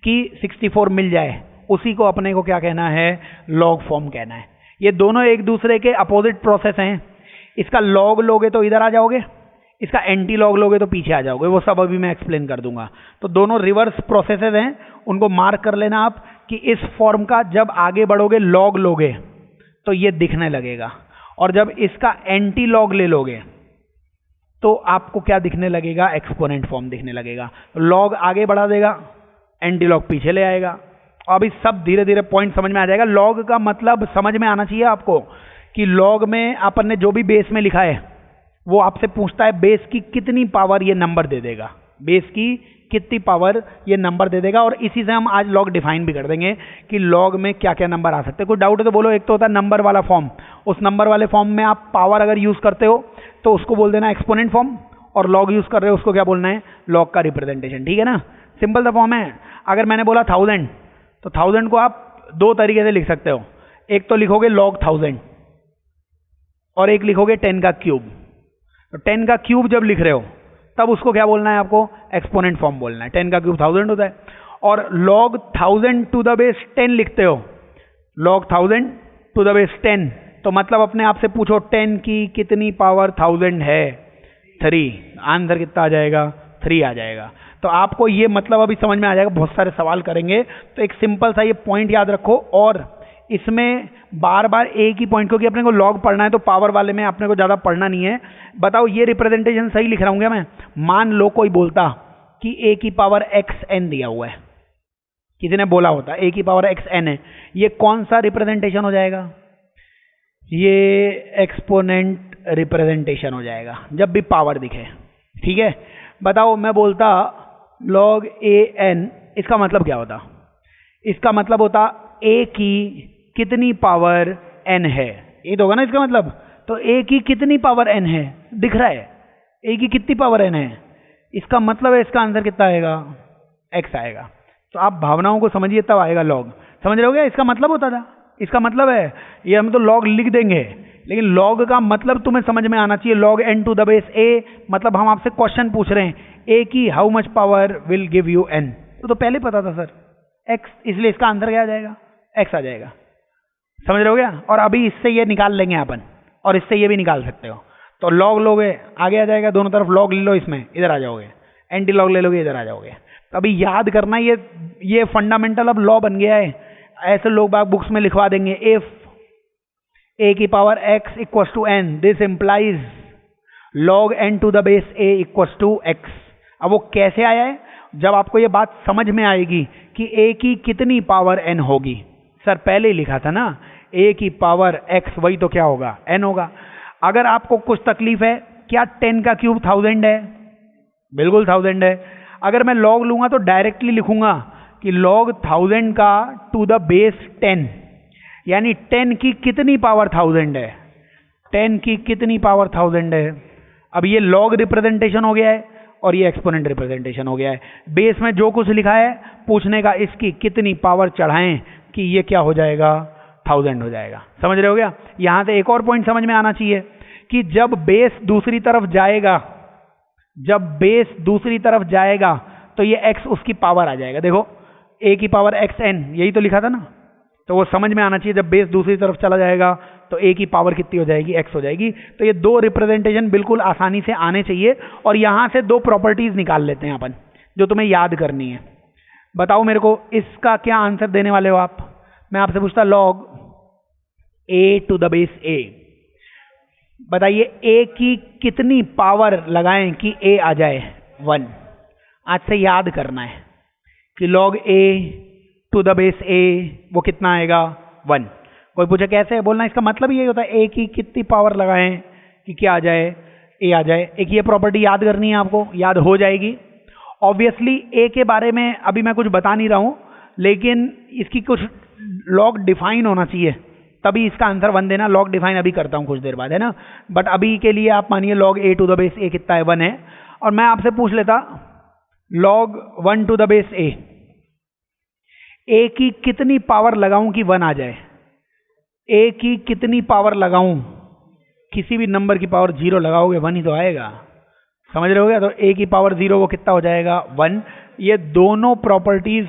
कि 64 मिल जाए, उसी को अपने को क्या कहना है? लॉग फॉर्म कहना है। ये दोनों एक दूसरे के अपोजिट प्रोसेस हैं। इसका लॉग लोगे तो इधर आ जाओगे, इसका एंटी लॉग लोगे तो पीछे आ जाओगे। वो सब अभी मैं एक्सप्लेन कर दूंगा। तो दोनों रिवर्स प्रोसेसेस हैं, उनको मार्क कर लेना आप कि इस फॉर्म का जब आगे बढ़ोगे लॉग लोगे तो ये दिखने लगेगा, और जब इसका एंटी लॉग ले लोगे तो आपको क्या दिखने लगेगा? एक्सपोनेंट फॉर्म दिखने लगेगा। लॉग आगे बढ़ा देगा, एंटी लॉग पीछे ले आएगा। अभी सब धीरे धीरे पॉइंट समझ में आ जाएगा। लॉग का मतलब समझ में आना चाहिए आपको कि लॉग में अपन ने जो भी बेस में लिखा है वो आपसे पूछता है बेस की कितनी पावर ये नंबर दे देगा, बेस की कितनी पावर ये नंबर दे देगा। और इसी से हम आज लॉग डिफाइन भी कर देंगे कि लॉग में क्या क्या नंबर आ सकते हैं। कोई डाउट है तो बोलो। एक तो होता है नंबर वाला फॉर्म, उस नंबर वाले फॉर्म में आप पावर अगर यूज करते हो तो उसको बोल देना एक्सपोनेंट फॉर्म, और लॉग यूज कर रहे हो उसको क्या बोलना है? लॉग का रिप्रेजेंटेशन। ठीक है ना, सिंपल सा फॉर्म है। अगर मैंने बोला 1000 तो 1000 को आप दो तरीके से लिख सकते हो। एक तो लिखोगे log 1000 और एक लिखोगे 10 का क्यूब। तो 10 का क्यूब जब लिख रहे हो तब उसको क्या बोलना है आपको? एक्सपोनेंट फॉर्म बोलना है। 10 का क्यूब 1000 होता है। और log 1000 टू द बेस 10 लिखते हो, log 1000 टू द बेस 10, तो मतलब अपने आप से पूछो 10 की कितनी पावर 1000 है? 3। आंसर कितना आ जाएगा? 3 आ जाएगा। तो आपको ये मतलब अभी समझ में आ जाएगा, बहुत सारे सवाल करेंगे तो एक सिंपल सा ये पॉइंट याद रखो। और इसमें बार बार एक ही पॉइंट, क्योंकि अपने को लॉग पढ़ना है तो पावर वाले में अपने को ज़्यादा पढ़ना नहीं है। बताओ ये रिप्रेजेंटेशन सही लिख रहा हूँ क्या मैं? मान लो कोई बोलता कि a की पावर xn दिया हुआ है, किसी ने बोला होता a की पावर xn है, ये कौन सा रिप्रेजेंटेशन हो जाएगा? ये एक्सपोनेंट रिप्रेजेंटेशन हो जाएगा जब भी पावर दिखे। ठीक है, बताओ मैं बोलता log an, इसका मतलब क्या होता? इसका मतलब होता a की कितनी पावर n है, ये तो होगा ना इसका मतलब। तो a की कितनी पावर n है दिख रहा है, a की कितनी पावर n है, इसका मतलब है इसका आंसर कितना आएगा? x आएगा। तो आप भावनाओं को समझिए तब आएगा लॉग। समझ रहे हो क्या? इसका मतलब होता था, इसका मतलब है, ये हम तो लॉग लिख देंगे लेकिन लॉग का मतलब तुम्हें समझ में आना चाहिए। log n to the base a, मतलब हम आपसे क्वेश्चन पूछ रहे हैं a की how much power will give you n, तो पहले पता था सर x, इसलिए इसका आंसर क्या आ जाएगा? x आ जाएगा। समझ रहे हो क्या? और अभी इससे ये निकाल लेंगे अपन, और इससे ये भी निकाल सकते हो। तो log लोगे आगे आ जाएगा, दोनों तरफ log ले लो, इसमें इधर आ जाओगे, एंटी लॉग ले लोगे इधर आ जाओगे। तो अभी याद करना, ये फंडामेंटल अब लॉ बन गया है। ऐसे लोग बाग बुक्स में लिखवा देंगे इफ a की power x equals to n, this implies log n to the base a equals to x। अब वो कैसे आया है? जब आपको ये बात समझ में आएगी कि a की कितनी पावर n होगी। सर पहले ही लिखा था ना, a की पावर x, वही तो क्या होगा? n होगा। अगर आपको कुछ तकलीफ है, क्या 10 का क्यूब 1000 है? बिल्कुल 1000 है। अगर मैं log लूंगा तो डायरेक्टली लिखूंगा कि log 1000 का टू द बेस 10, यानी 10 की कितनी पावर 1000 है? 10 की कितनी पावर 1000 है? अब ये लॉग रिप्रेजेंटेशन हो गया है और ये एक्सपोनेंट रिप्रेजेंटेशन हो गया है। बेस में जो कुछ लिखा है पूछने का इसकी कितनी पावर चढ़ाएं कि ये क्या हो जाएगा? 1000 हो जाएगा। समझ रहे हो क्या? यहां से एक और पॉइंट समझ में आना चाहिए कि जब बेस दूसरी तरफ जाएगा, जब बेस दूसरी तरफ जाएगा तो ये x उसकी पावर आ जाएगा। देखो a की पावर xn, यही तो लिखा था ना, तो वो समझ में आना चाहिए। जब बेस दूसरी तरफ चला जाएगा तो a की पावर कितनी हो जाएगी? x हो जाएगी। तो ये दो रिप्रेजेंटेशन बिल्कुल आसानी से आने चाहिए। और यहां से दो प्रॉपर्टीज निकाल लेते हैं अपन, जो तुम्हें याद करनी है। बताओ मेरे को इसका क्या आंसर देने वाले हो आप? मैं आपसे पूछता log a to the base a, बताइए a की कितनी पावर लगाएं कि a आ जाए 1? आज से याद करना है कि log a to the base a वो कितना आएगा? 1। कोई पूछे कैसे, बोलना इसका मतलब यही होता है a की कितनी पावर लगाएं कि क्या आ जाए? a आ जाए। एक ये प्रॉपर्टी याद करनी है आपको, याद हो जाएगी। ऑब्वियसली a के बारे में अभी मैं कुछ बता नहीं रहा हूं, लेकिन इसकी कुछ log डिफाइन होना चाहिए, तभी इसका आंसर 1 देना। log डिफाइन अभी करता हूं कुछ देर बाद, है ना। बट अभी के लिए आप मानिए log a to the base a कितना है? 1 है। और मैं आपसे पूछ लेता log 1 to the base a, a की कितनी पावर लगाऊं कि 1 आ जाए? a की कितनी पावर लगाऊं? किसी भी नंबर की पावर 0 लगाओगे 1 ही तो आएगा। समझ रहे हो क्या? तो a की पावर 0 वो कितना हो जाएगा? 1। ये दोनों प्रॉपर्टीज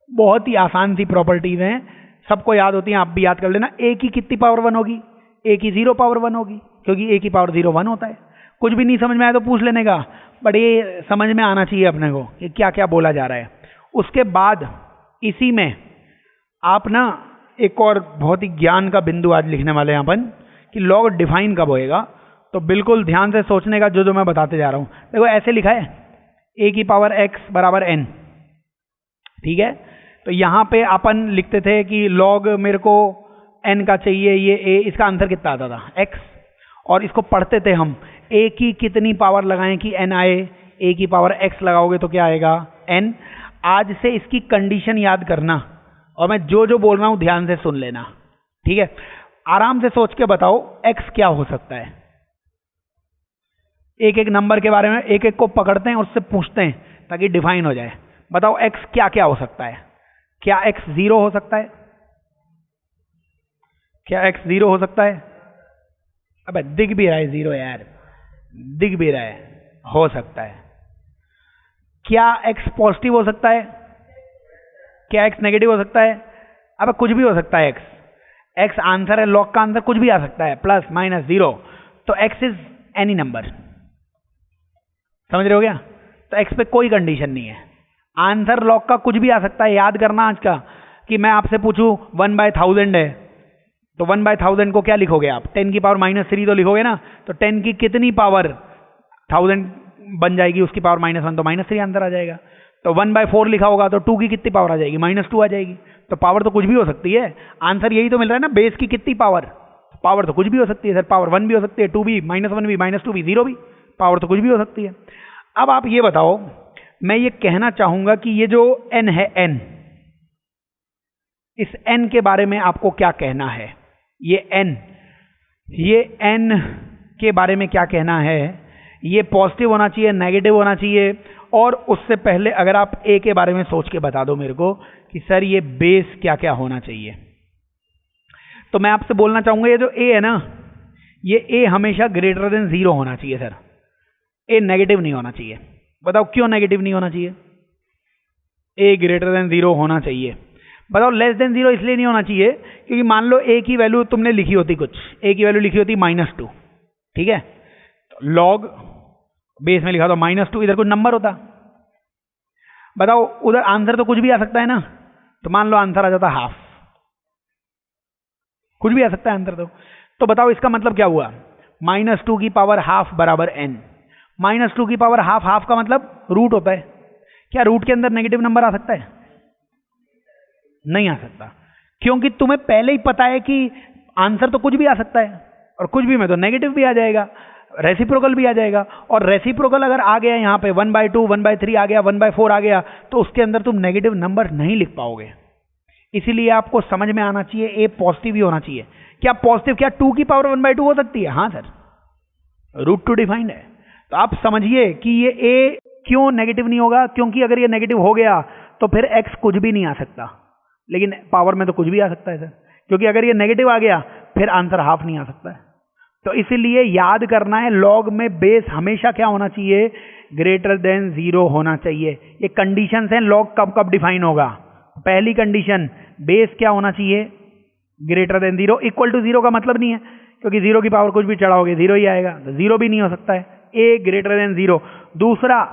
बहुत ही आसान सी प्रॉपर्टीज हैं, सबको याद होती हैं, आप भी याद कर लेना। a की कितनी पावर 1 होगी? a की 0 पावर 1 होगी, क्योंकि a की पावर 0 1 होता है। कुछ भी नहीं समझ में आया तो पूछ लेने का, बट ये समझ में आना चाहिए अपने को कि क्या क्या बोला जा रहा है। उसके बाद इसी में आप ना एक और बहुत ही ज्ञान का बिंदु आज लिखने वाले हैं अपन कि log डिफाइन कब होएगा। तो बिल्कुल ध्यान से सोचने का, जो मैं बताते जा रहा हूं। देखो ऐसे लिखा है a की पावर x बराबर n, ठीक है। तो यहां पे अपन लिखते थे कि log मेरे को n का चाहिए, ये a, इसका आंसर कितना आता था? x। और इसको पढ़ते थे हम, a की कितनी पावर लगाएं कि n आए? a की पावर x लगाओगे तो क्या आएगा? n। आज से इसकी कंडीशन याद करना, और मैं जो जो बोल रहा हूं ध्यान से सुन लेना, ठीक है। आराम से सोच के बताओ x क्या हो सकता है। एक एक नंबर के बारे में एक एक को पकड़ते हैं, उससे पूछते हैं ताकि डिफाइन हो जाए। बताओ x क्या क्या हो सकता है? क्या x 0 हो सकता है? क्या x 0 हो सकता है? अबे दिख भी रहा है 0 यार, दिख भी रहा है, हो सकता है। क्या x पॉजिटिव हो सकता है? क्या x नेगेटिव हो सकता है? अब कुछ भी हो सकता है x आंसर है, लॉग का आंसर कुछ भी आ सकता है, प्लस माइनस जीरो, तो x इज एनी नंबर। समझ रहे हो क्या? तो x पे कोई कंडीशन नहीं है, आंसर लॉग का कुछ भी आ सकता है। याद करना आज का कि मैं आपसे पूछूं 1/1000 है, तो 1/1000 को क्या लिखोगे आप? 10 की पावर -3 तो लिखोगे ना, तो 10 की कितनी पावर 1000 बन जाएगी, उसकी पावर -1, तो -3 आंसर आ जाएगा। तो 1/4 लिखा होगा तो 2 की कितनी पावर आ जाएगी? -2 आ जाएगी। तो पावर तो कुछ भी हो सकती है, आंसर यही तो मिल रहा है ना, बेस की कितनी पावर, पावर तो कुछ भी हो सकती है सर, पावर 1 भी हो सकती है, 2 भी, -1 भी, -2 भी, 0 भी, पावर तो कुछ भी हो सकती है। अब आप ये बताओ, मैं ये कहना चाहूंगा कि ये जो n है n, इस n के बारे में आपको क्या कहना है? ये n के बारे में क्या कहना है? ये पॉजिटिव होना चाहिए, नेगेटिव होना चाहिए? और उससे पहले अगर आप a के बारे में सोच के बता दो मेरे को कि सर ये बेस क्या क्या होना चाहिए। तो मैं आपसे बोलना चाहूंगा, ये जो a है ना, ये a हमेशा ग्रेटर देन 0 होना चाहिए सर, a नेगेटिव नहीं होना चाहिए। बताओ क्यों नेगेटिव नहीं होना चाहिए? a ग्रेटर देन 0 होना चाहिए। बताओ लेस देन 0 इसलिए नहीं होना चाहिए क्योंकि मान लो a की वैल्यू तुमने लिखी होती, कुछ a की वैल्यू लिखी होती -2, ठीक है, तो लॉग बेस में लिखा तो -2, इधर कुछ नंबर होता। बताओ उधर आंसर तो कुछ भी आ सकता है ना, तो मान लो आंसर आ जाता हाफ, कुछ भी आ सकता है आंसर तो बताओ इसका मतलब क्या हुआ? -2 की पावर हाफ बराबर n, -2 की पावर हाफ, हाफ का मतलब रूट होता है। क्या रूट के अंदर नेगेटिव नंबर आ सकता है? नहीं आ सकता, क्योंकि तुम्हें पहले ही पता है कि आंसर तो कुछ भी आ सकता है, और कुछ भी में तो नेगेटिव भी आ जाएगा, रेसिप्रोकल भी आ जाएगा। और रेसिप्रोकल अगर आ गया यहाँ पे 1/2, 1/3 आ गया, 1/4 आ गया, तो उसके अंदर तुम नेगेटिव नंबर नहीं लिख पाओगे। इसीलिए आपको समझ में आना चाहिए ए पॉजिटिव ही होना चाहिए। क्या पॉजिटिव, क्या 2 की पावर 1/2 हो सकती है? हाँ सर, √2 डिफाइंड है। तो आप समझिए कि ये ए क्यों नेगेटिव नहीं होगा, क्योंकि अगर ये नेगेटिव हो गया तो फिर एक्स कुछ भी नहीं आ सकता, लेकिन पावर में तो कुछ भी आ सकता है सर, क्योंकि अगर ये नेगेटिव आ गया फिर आंसर हाफ नहीं आ सकता है। तो इसीलिए याद करना है, लॉग में बेस हमेशा क्या होना चाहिए? ग्रेटर देन 0 होना चाहिए। ये कंडीशंस हैं, लॉग कब कब डिफाइन होगा। पहली कंडीशन, बेस क्या होना चाहिए? Greater than 0। इक्वल टू 0 का मतलब नहीं है, क्योंकि 0 की पावर कुछ भी चढ़ाओगे 0 ही आएगा, तो 0 भी नहीं हो सकता है। ए ग्रेटर देन 0। दूसरा,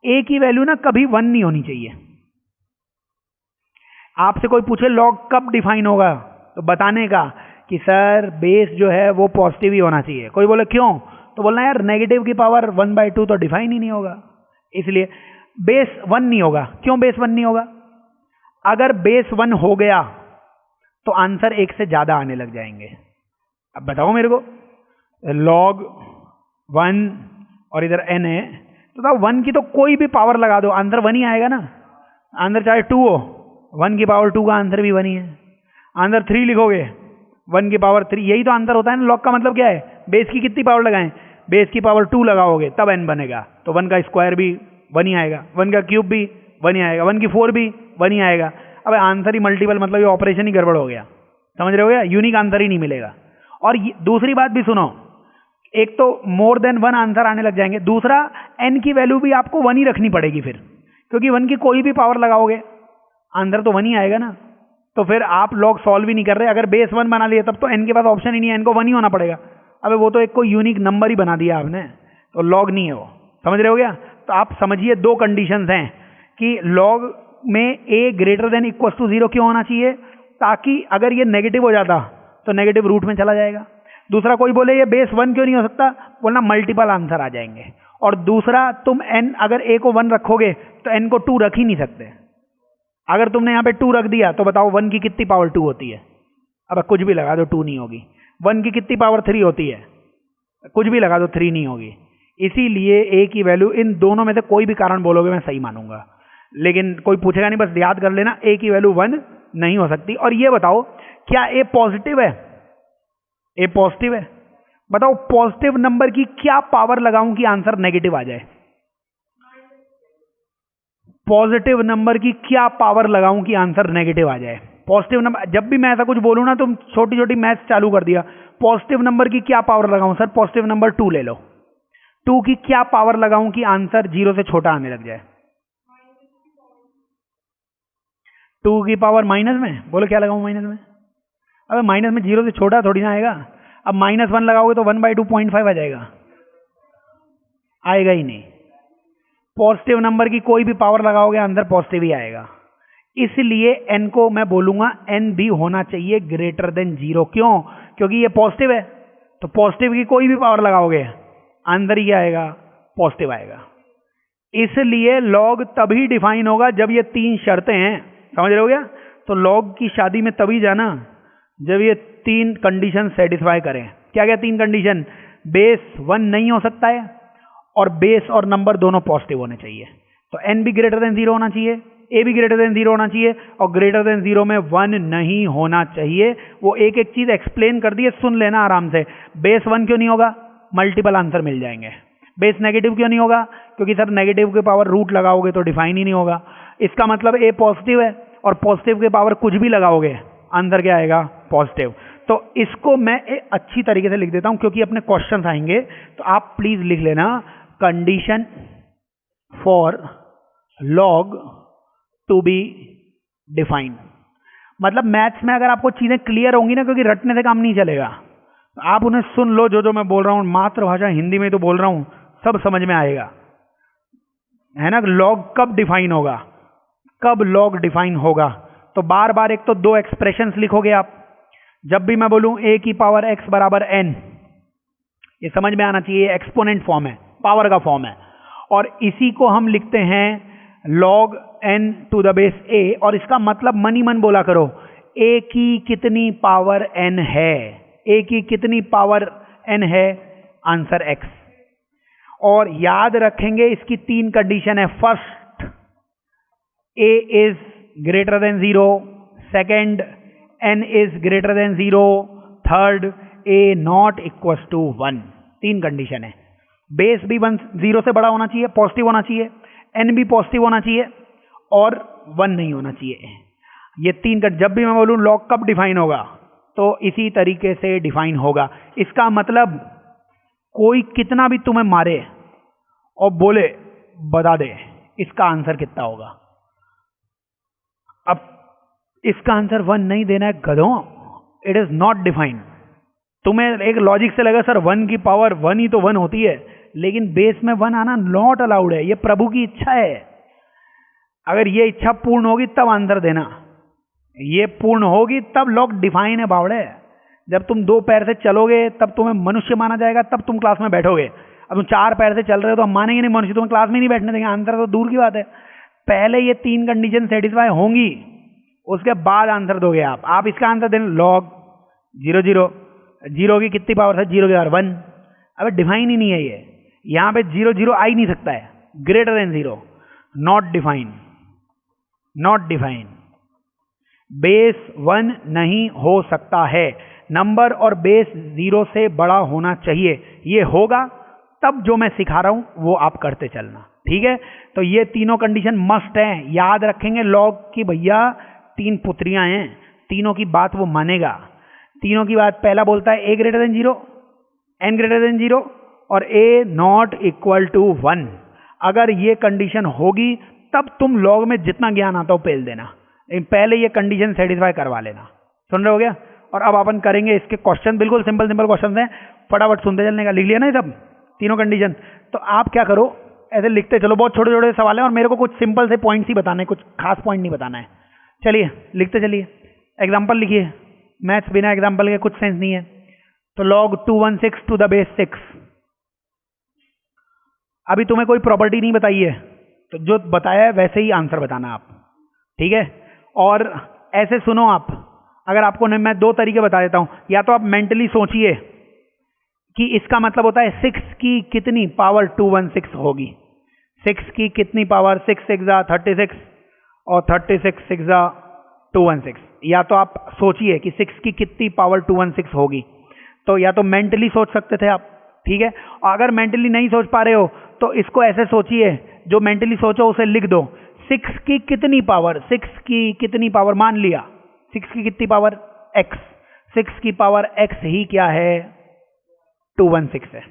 ए की वैल्यू ना कभी 1 नहीं होनी चाहिए। आपसे कोई पूछे लॉग कब डिफाइन होगा, तो बताने का कि सर बेस जो है वो पॉजिटिव ही होना चाहिए। कोई बोले क्यों, तो बोलना यार नेगेटिव की पावर 1/2 तो डिफाइन ही नहीं होगा, इसलिए बेस 1 नहीं होगा। क्यों बेस 1 नहीं होगा? अगर बेस 1 हो गया तो आंसर 1 से ज्यादा आने लग जाएंगे। अब बताओ मेरे को, लॉग 1 और इधर n है, तो 1 की तो कोई भी पावर लगा दो, आंसर 1 ही आएगा ना। आंसर चाहे 2 हो, 1 की पावर 2 का आंसर भी 1 ही है। आंसर 3 लिखोगे, 1 की पावर 3, यही तो आंसर होता है ना। लॉग का मतलब क्या है? बेस की कितनी पावर लगाएं? बेस की पावर 2 लगाओगे तब n बनेगा, तो 1 का स्क्वायर भी 1 ही आएगा, 1 का क्यूब भी 1 ही आएगा, 1 की 4 भी 1 ही आएगा। अब आंसर ही मल्टीपल, मतलब ये ऑपरेशन ही गड़बड़ हो गया। समझ रहे हो गया? यूनिक आंसर ही नहीं मिलेगा। और दूसरी बात भी सुनो, एक तो मोर देन 1 आंसर आने लग जाएंगे, दूसरा n की वैल्यू भी आपको 1 ही रखनी पड़ेगी फिर, क्योंकि 1 की कोई भी पावर लगाओगे आंसर तो 1 ही आएगा ना। तो फिर आप लॉग सॉल्व ही नहीं कर रहे। अगर बेस 1 बना लिए तब तो n के पास ऑप्शन ही नहीं है, n को 1 ही होना पड़ेगा। अबे वो तो एक कोई यूनिक नंबर ही बना दिया आपने, तो लॉग नहीं है वो। समझ रहे हो गया? तो आप समझिए, दो कंडीशंस हैं कि लॉग में a greater than equal to 0 क्यों होना चाहिए, ताकि अगर ये नेगेटिव हो जाता तो नेगेटिव रूट में चला जाएगा। दूसरा, कोई बोले ये बेस 1 क्यों नहीं हो सकता, बोलना मल्टीपल आंसर आ जाएंगे। और दूसरा, तुम n अगर a को 1 रखोगे तो n को 2 रख ही नहीं सकते। अगर तुमने यहाँ पे 2 रख दिया तो बताओ 1 की कितनी पावर 2 होती है? अब कुछ भी लगा दो 2 नहीं होगी। 1 की कितनी पावर 3 होती है? कुछ भी लगा दो 3 नहीं होगी। इसीलिए a की वैल्यू, इन दोनों में से कोई भी कारण बोलोगे मैं सही मानूंगा, लेकिन कोई पूछेगा नहीं, बस याद कर लेना a की वैल्यू 1 नहीं हो सकती। और ये बताओ, क्या a पॉजिटिव है? a पॉजिटिव है। बताओ पॉजिटिव नंबर की क्या पावर लगाऊं कि आंसर नेगेटिव आ जाए? पॉजिटिव नंबर की क्या पावर लगाऊं कि आंसर नेगेटिव आ जाए? पॉजिटिव नंबर, जब भी मैं ऐसा कुछ बोलूं ना, तुम छोटी छोटी मैथ्स चालू कर दिया। पॉजिटिव नंबर की क्या पावर लगाऊं? सर पॉजिटिव नंबर 2 ले लो, 2 की क्या पावर लगाऊं कि आंसर 0 से छोटा आने लग जाए? 2 की पावर माइनस में, बोलो क्या लगाऊं माइनस में? अबे माइनस में 0 से छोटा थोड़ी ना आएगा। अब -1 लगाओगे तो 1/2.5 आ जाएगा, आएगा ही नहीं। पॉजिटिव नंबर की कोई भी पावर लगाओगे अंदर पॉजिटिव ही आएगा। इसलिए n को मैं बोलूंगा n भी होना चाहिए ग्रेटर देन 0। क्यों? क्योंकि ये पॉजिटिव है, तो पॉजिटिव की कोई भी पावर लगाओगे अंदर ही आएगा, पॉजिटिव आएगा। इसलिए लॉग तभी डिफाइन होगा जब ये 3 शर्तें हैं। समझ रहे हो क्या? तो लॉग की शादी में तभी जाना जब ये 3 कंडीशन सेटिस्फाई करें। क्या क्या 3 कंडीशन? बेस 1 नहीं हो सकता है, और बेस और नंबर दोनों पॉजिटिव होने चाहिए। तो n भी ग्रेटर देन 0 होना चाहिए, a भी ग्रेटर देन 0 होना चाहिए, और ग्रेटर देन 0 में 1 नहीं होना चाहिए। वो एक एक चीज एक्सप्लेन कर दी है, सुन लेना आराम से। बेस 1 क्यों नहीं होगा? मल्टीपल आंसर मिल जाएंगे। बेस नेगेटिव क्यों नहीं होगा? क्योंकि सर नेगेटिव के पावर रूट लगाओगे तो डिफाइन ही नहीं होगा। इसका मतलब a पॉजिटिव है, और पॉजिटिव के पावर कुछ भी लगाओगे अंदर क्या आएगा? पॉजिटिव। तो इसको मैं अच्छी तरीके से लिख देता हूं, क्योंकि अपने क्वेश्चन आएंगे, तो आप प्लीज लिख लेना condition for log to be define. मतलब मैथ्स में अगर आपको चीजें क्लियर होंगी ना, क्योंकि रटने से काम नहीं चलेगा, आप उन्हें सुन लो। जो जो मैं बोल रहा हूं मातृभाषा हिंदी में तो बोल रहा हूं, सब समझ में आएगा, है ना। लॉग कब डिफाइन होगा? कब लॉग डिफाइन होगा? तो बार बार एक तो 2 एक्सप्रेशंस लिखोगे आप। जब भी मैं बोलूं a की पावर x बराबर n, ये समझ में आना चाहिए, एक्सपोनेंट फॉर्म है, पावर का फॉर्म है। और इसी को हम लिखते हैं log n to the base a, और इसका मतलब मन ही मन बोला करो, a की कितनी पावर n है? a की कितनी पावर n है? Answer x। और याद रखेंगे इसकी 3 कंडीशन है। First, a is greater than 0, second n is greater than 0, third a not equal to 1। 3 condition है। बेस भी 0 से बड़ा होना चाहिए, पॉजिटिव होना चाहिए, n भी पॉजिटिव होना चाहिए, और 1 नहीं होना चाहिए। ये 3 जब भी मैं बोलूं लॉग कब डिफाइन होगा, तो इसी तरीके से डिफाइन होगा। इसका मतलब कोई कितना भी तुम्हें मारे और बोले बता दे इसका आंसर कितना होगा, अब इसका आंसर 1 नहीं देना है गधों, इट इज नॉट डिफाइंड। तुम्हें एक लॉजिक से लगा सर 1 की पावर 1 ही तो 1 होती है, लेकिन बेस में 1 आना नॉट अलाउड है। ये प्रभु की इच्छा है। अगर ये इच्छा पूर्ण होगी तब आंसर देना, ये पूर्ण होगी तब लॉग डिफाइन है बावड़े। जब तुम 2 पैर से चलोगे तब तुम्हें मनुष्य माना जाएगा, तब तुम क्लास में बैठोगे। अब तुम 4 पैर से चल रहे हो तो हम मानेंगे नहीं मनुष्य, तुम्हें क्लास में नहीं बैठने देंगे। आंसर तो दूर की बात है। पहले ये 3 कंडीशन सेटिस्फाई होंगी, उसके बाद आंसर दोगे आप। आप इसका आंसर दें लॉग 0 0, 0 की कितनी पावर है? 0 की पावर 1। अब डिफाइन ही नहीं है ये, यहां पे 0 0 आ ही नहीं सकता है। Greater than 0, not define, not define. Base 1 नहीं हो सकता है, नंबर और बेस 0 से बड़ा होना चाहिए। ये होगा तब जो मैं सिखा रहा हूं वो आप करते चलना, ठीक है। तो ये तीनों कंडीशन मस्ट हैं, याद रखेंगे। लॉग की भैया 3 पुत्रियां हैं, तीनों की बात वो मानेगा। तीनों की बात, पहला बोलता है a greater than 0, n greater than 0 और a नॉट इक्वल टू 1। अगर ये कंडीशन होगी तब तुम लॉग में जितना ज्ञान आता हो पेल देना, लेकिन पहले ये कंडीशन सेटिस्फाई करवा लेना। सुन रहे हो क्या? और अब अपन करेंगे इसके क्वेश्चन, बिल्कुल सिंपल सिंपल क्वेश्चन हैं, फटाफट सुनते चलने का। लिख लिया ना ये सब तीनों कंडीशन? तो आप क्या करो, ऐसे लिखते चलो। बहुत छोटे छोटे सवाल हैं और मेरे को कुछ सिंपल से पॉइंट्स ही बताने, कुछ खास पॉइंट नहीं बताना है। चलिए लिखते चलिए, एग्जाम्पल लिखिए। मैथ्स बिना एग्जाम्पल के कुछ सेंस नहीं है। तो log 216 टू द बेस 6। अभी तुम्हें कोई प्रॉपर्टी नहीं बताई है, तो जो बताया है वैसे ही आंसर बताना आप, ठीक है। और ऐसे सुनो आप, अगर आपको नहीं, मैं 2 तरीके बता देता हूं। या तो आप मेंटली सोचिए कि इसका मतलब होता है 6 की कितनी पावर 216 होगी। 6 की कितनी पावर? 6 6 36 और 36 6 216। या तो आप सोचिए कि 6 की कितनी पावर 216 होगी। तो या तो मेंटली सोच सकते थे आप, ठीक है। और अगर मेंटली नहीं सोच पा रहे हो तो इसको ऐसे सोचिए, जो मेंटली सोचो उसे लिख दो। 6 की कितनी पावर? 6 की कितनी पावर? मान लिया 6 की कितनी पावर? x। 6 की पावर x ही क्या है? 216 है।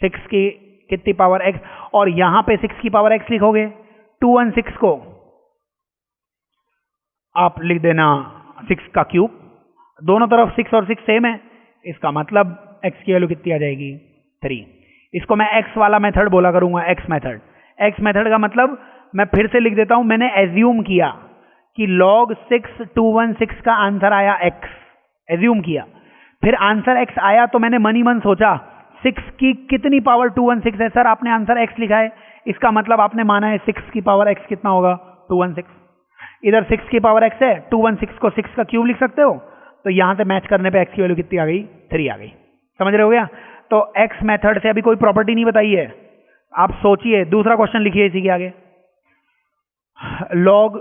6 की कितनी पावर x, और यहां पे 6 की पावर x लिखोगे 216 को आप लिख देना 6 का क्यूब, दोनों तरफ 6 और 6 सेम है, इसका मतलब x की वैल्यू कितनी आ जाएगी 3। इसको मैं x वाला मेथड बोला करूंगा, x मेथड। x मेथड का मतलब मैं फिर से लिख देता हूं, मैंने एज्यूम किया कि log 6216 का आंसर आया x, एज्यूम किया, फिर आंसर x आया तो मैंने मनी मन सोचा 6 की कितनी पावर 216 है। सर आपने आंसर x लिखा है, इसका मतलब आपने माना है 6 की पावर x कितना होगा 216। इधर 6 की पावर x है, 216 को 6 का क्यूब लिख सकते हो, तो यहां से मैच करने पे x की वैल्यू कितनी आ गई 3 आ गई। समझ रहे हो गया? तो x मेथड से अभी कोई प्रॉपर्टी नहीं बताई है, आप सोचिए। दूसरा क्वेश्चन लिखिए इसी के आगे, log